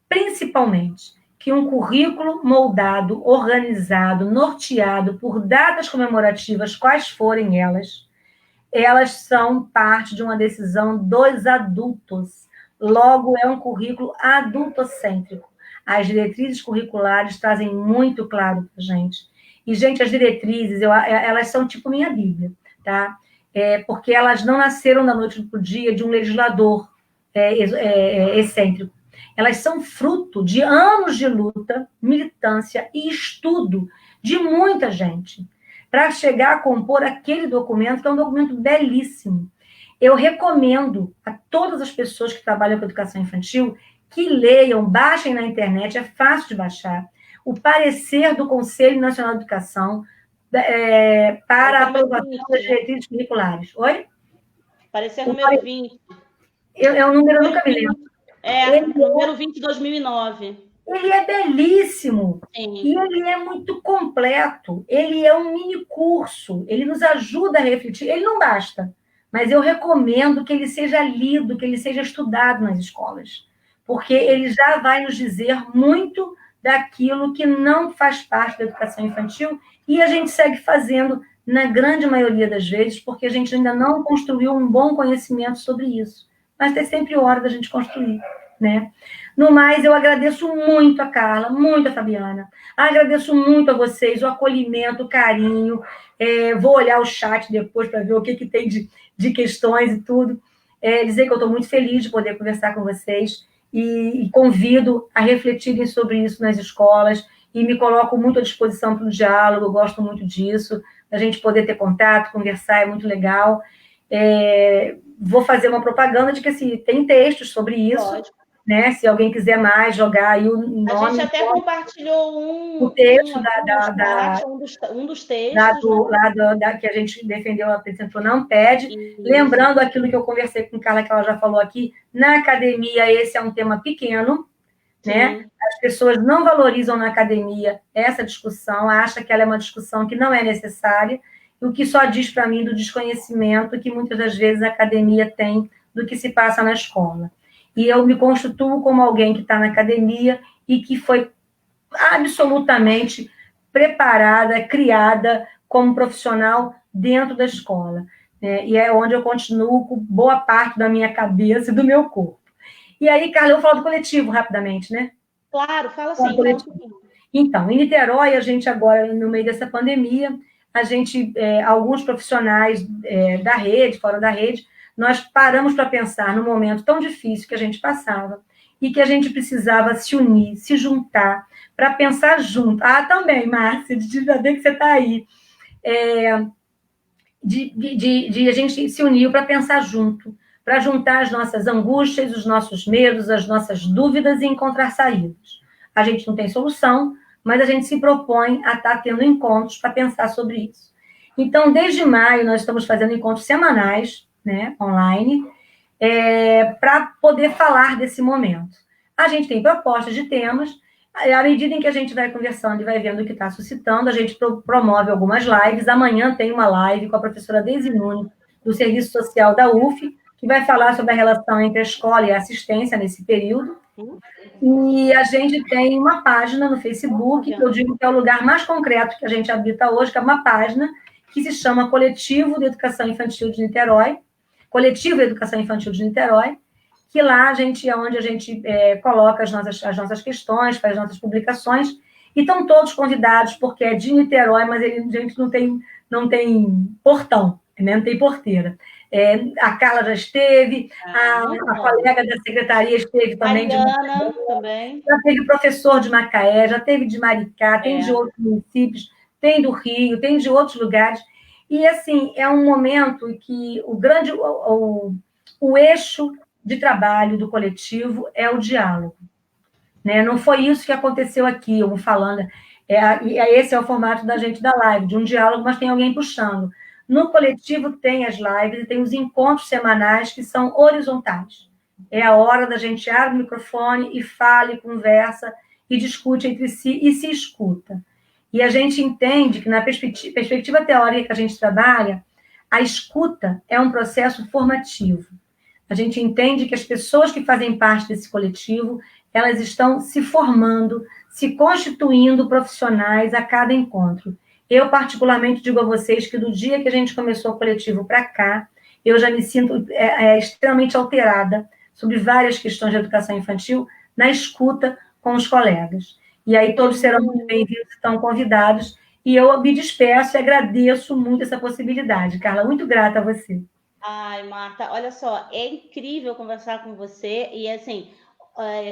principalmente, que um currículo moldado, organizado, norteado por datas comemorativas, quais forem elas são parte de uma decisão dos adultos. Logo, é um currículo adultocêntrico. As diretrizes curriculares trazem muito claro para a gente. E, gente, as diretrizes, elas são tipo minha Bíblia, tá? Porque elas não nasceram da noite para o dia de um legislador excêntrico. Elas são fruto de anos de luta, militância e estudo de muita gente para chegar a compor aquele documento, que é um documento belíssimo. Eu recomendo a todas as pessoas que trabalham com educação infantil que leiam, baixem na internet, é fácil de baixar, o parecer do Conselho Nacional de Educação para a aprovação das diretrizes curriculares. Oi? Parecer número 20. É um número, eu nunca me lembro. Número 20 de 2009. Ele é belíssimo. Sim. E ele é muito completo. Ele é um mini curso. Ele nos ajuda a refletir. Ele não basta, mas eu recomendo que ele seja lido, que ele seja estudado nas escolas, porque ele já vai nos dizer muito daquilo que não faz parte da educação infantil e a gente segue fazendo na grande maioria das vezes, porque a gente ainda não construiu um bom conhecimento sobre isso. Mas é sempre hora da gente construir, né? No mais, eu agradeço muito a Carla, muito a Fabiana, agradeço muito a vocês, o acolhimento, o carinho, vou olhar o chat depois para ver o que tem de questões e tudo, dizer que eu estou muito feliz de poder conversar com vocês e convido a refletirem sobre isso nas escolas e me coloco muito à disposição para o diálogo, eu gosto muito disso, a gente poder ter contato, conversar, é muito legal. Vou fazer uma propaganda de que assim, tem textos sobre isso. Lógico. Né? Se alguém quiser mais jogar aí o nome. A gente até compartilhou o texto um dos textos. Que a gente defendeu, apresentou na Amped. Lembrando aquilo que eu conversei com a Carla, que ela já falou aqui, na academia esse é um tema pequeno, né? As pessoas não valorizam na academia essa discussão, acham que ela é uma discussão que não é necessária, o que só diz para mim do desconhecimento que muitas das vezes a academia tem do que se passa na escola. E eu me constituo como alguém que está na academia e que foi absolutamente preparada, criada como profissional dentro da escola. E é onde eu continuo com boa parte da minha cabeça e do meu corpo. E aí, Carla, eu vou falar do coletivo rapidamente, né? Claro, fala sim. Então, em Niterói, a gente agora, no meio dessa pandemia, a gente, alguns profissionais da rede, fora da rede, nós paramos para pensar no momento tão difícil que a gente passava e que a gente precisava se unir, se juntar, para pensar junto. Ah, também, Márcia, ainda bem que você está aí. A gente se uniu para pensar junto, para juntar as nossas angústias, os nossos medos, as nossas dúvidas e encontrar saídas. A gente não tem solução, mas a gente se propõe a estar tendo encontros para pensar sobre isso. Então, desde maio, nós estamos fazendo encontros semanais, né, online, para poder falar desse momento. A gente tem propostas de temas, à medida em que a gente vai conversando e vai vendo o que está suscitando, a gente promove algumas lives. Amanhã tem uma live com a professora Deise Nunes, do Serviço Social da UF, que vai falar sobre a relação entre a escola e a assistência nesse período. E a gente tem uma página no Facebook, que eu digo que é o lugar mais concreto que a gente habita hoje, que é uma página que se chama Coletivo de Educação Infantil de Niterói, Coletivo de Educação Infantil de Niterói, que lá é onde a gente coloca as nossas questões, faz as nossas publicações, e estão todos convidados, porque é de Niterói, mas a gente não tem portão, né? Não tem porteira. A Carla já esteve, a colega da secretaria esteve também. Mariana também. Já teve professor de Macaé, já teve de Maricá, tem de outros municípios, tem do Rio, tem de outros lugares. E, assim, é um momento em que o eixo de trabalho do coletivo é o diálogo. Né? Não foi isso que aconteceu aqui, eu falando. Esse é o formato da gente da live, de um diálogo, mas tem alguém puxando. No coletivo tem as lives e tem os encontros semanais que são horizontais. É a hora da gente abrir o microfone e fala e conversa e discute entre si e se escuta. E a gente entende que, na perspectiva teórica que a gente trabalha, a escuta é um processo formativo. A gente entende que as pessoas que fazem parte desse coletivo, elas estão se formando, se constituindo profissionais a cada encontro. Eu, particularmente, digo a vocês que do dia que a gente começou o coletivo para cá, eu já me sinto extremamente alterada sobre várias questões de educação infantil na escuta com os colegas. E aí todos serão muito bem-vindos, estão convidados, e eu me despeço e agradeço muito essa possibilidade. Carla, muito grata a você. Ai, Marta, olha só, é incrível conversar com você. E assim,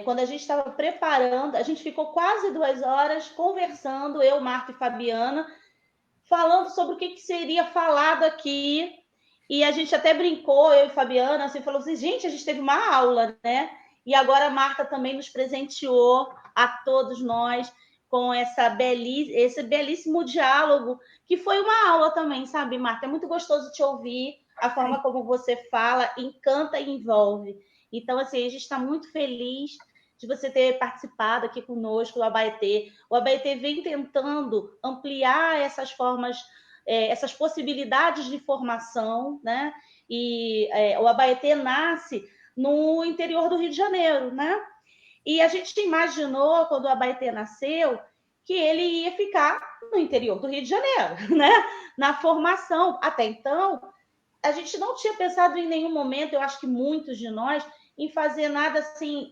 quando a gente estava preparando, a gente ficou quase 2 horas conversando, eu, Marta e Fabiana, falando sobre o que seria falado aqui. E a gente até brincou, eu e Fabiana, assim, falou assim, gente, a gente teve uma aula, né? E agora a Marta também nos presenteou a todos nós com esse belíssimo diálogo, que foi uma aula também, sabe, Marta? É muito gostoso te ouvir, a forma como você fala, encanta e envolve. Então, assim, a gente está muito feliz de você ter participado aqui conosco do Abaetê. O Abaetê vem tentando ampliar essas formas, essas possibilidades de formação, né? E o Abaetê nasce no interior do Rio de Janeiro, né? E a gente imaginou, quando o Abaetê nasceu, que ele ia ficar no interior do Rio de Janeiro, né? Na formação. Até então, a gente não tinha pensado em nenhum momento, eu acho que muitos de nós, em fazer nada assim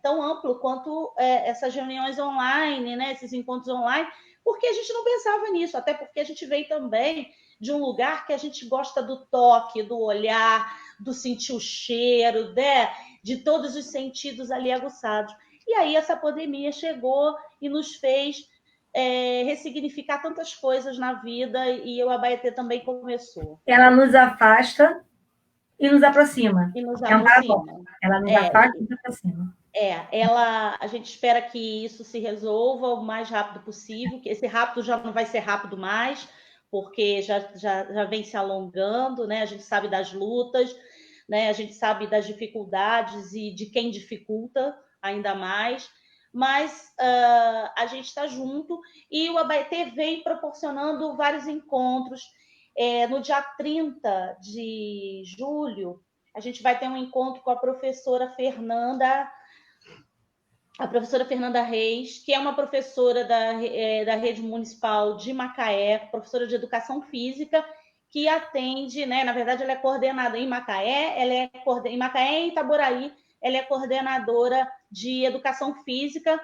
tão amplo quanto essas reuniões online, né? Esses encontros online, porque a gente não pensava nisso, até porque a gente veio também de um lugar que a gente gosta do toque, do olhar, do sentir o cheiro, né? De todos os sentidos ali aguçados. E aí essa pandemia chegou e nos fez ressignificar tantas coisas na vida, e o Abaetê também começou. Ela nos afasta e nos aproxima. E nos É um aproxima. paradoxo. Ela nos afasta e nos aproxima. A gente espera que isso se resolva o mais rápido possível, que esse rápido já não vai ser rápido mais, porque já vem se alongando, né? A gente sabe das lutas, né? A gente sabe das dificuldades e de quem dificulta ainda mais, mas a gente está junto e o Abaetê vem proporcionando vários encontros. No dia 30 de julho, a gente vai ter um encontro com a professora Fernanda Reis, que é uma professora da rede municipal de Macaé, professora de educação física, que atende, né? Na verdade, ela é coordenadora em Macaé, em Macaé e Itaboraí, ela é coordenadora de educação física,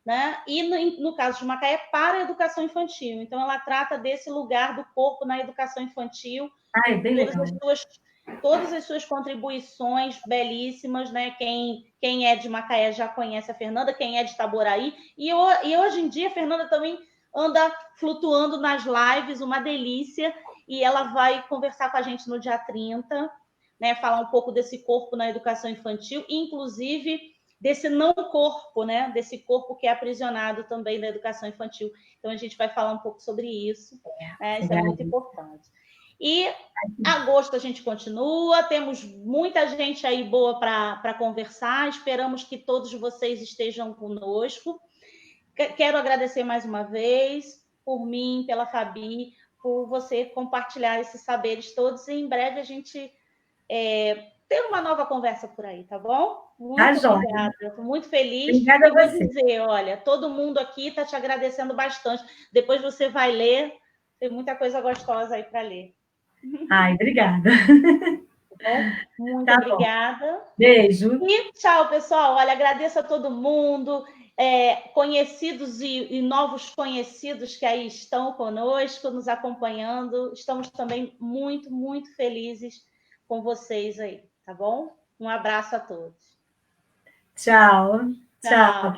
né? E no caso de Macaé, para a educação infantil. Então, ela trata desse lugar do corpo na educação infantil, Bem legal. Todas as suas contribuições belíssimas, né? Quem é de Macaé já conhece a Fernanda, quem é de Itaboraí. E hoje em dia a Fernanda também anda flutuando nas lives, uma delícia, e ela vai conversar com a gente no dia 30, né? Falar um pouco desse corpo na educação infantil, inclusive desse não corpo, né? Desse corpo que é aprisionado também na educação infantil. Então a gente vai falar um pouco sobre isso, né? Isso é muito importante. E agosto a gente continua, temos muita gente aí boa para conversar, esperamos que todos vocês estejam conosco. Quero agradecer mais uma vez, por mim, pela Fabi, por você compartilhar esses saberes todos, e em breve a gente ter uma nova conversa por aí, tá bom? Muito obrigada, estou muito feliz. Obrigada e vou a você. dizer, olha, todo mundo aqui está te agradecendo bastante. Depois você vai ler, tem muita coisa gostosa aí para ler. Obrigada. Bom, muito obrigada. Bom. Beijo. E tchau, pessoal. Olha, agradeço a todo mundo, conhecidos e novos conhecidos que aí estão conosco, nos acompanhando. Estamos também muito, muito felizes com vocês aí, tá bom? Um abraço a todos. Tchau. Tchau.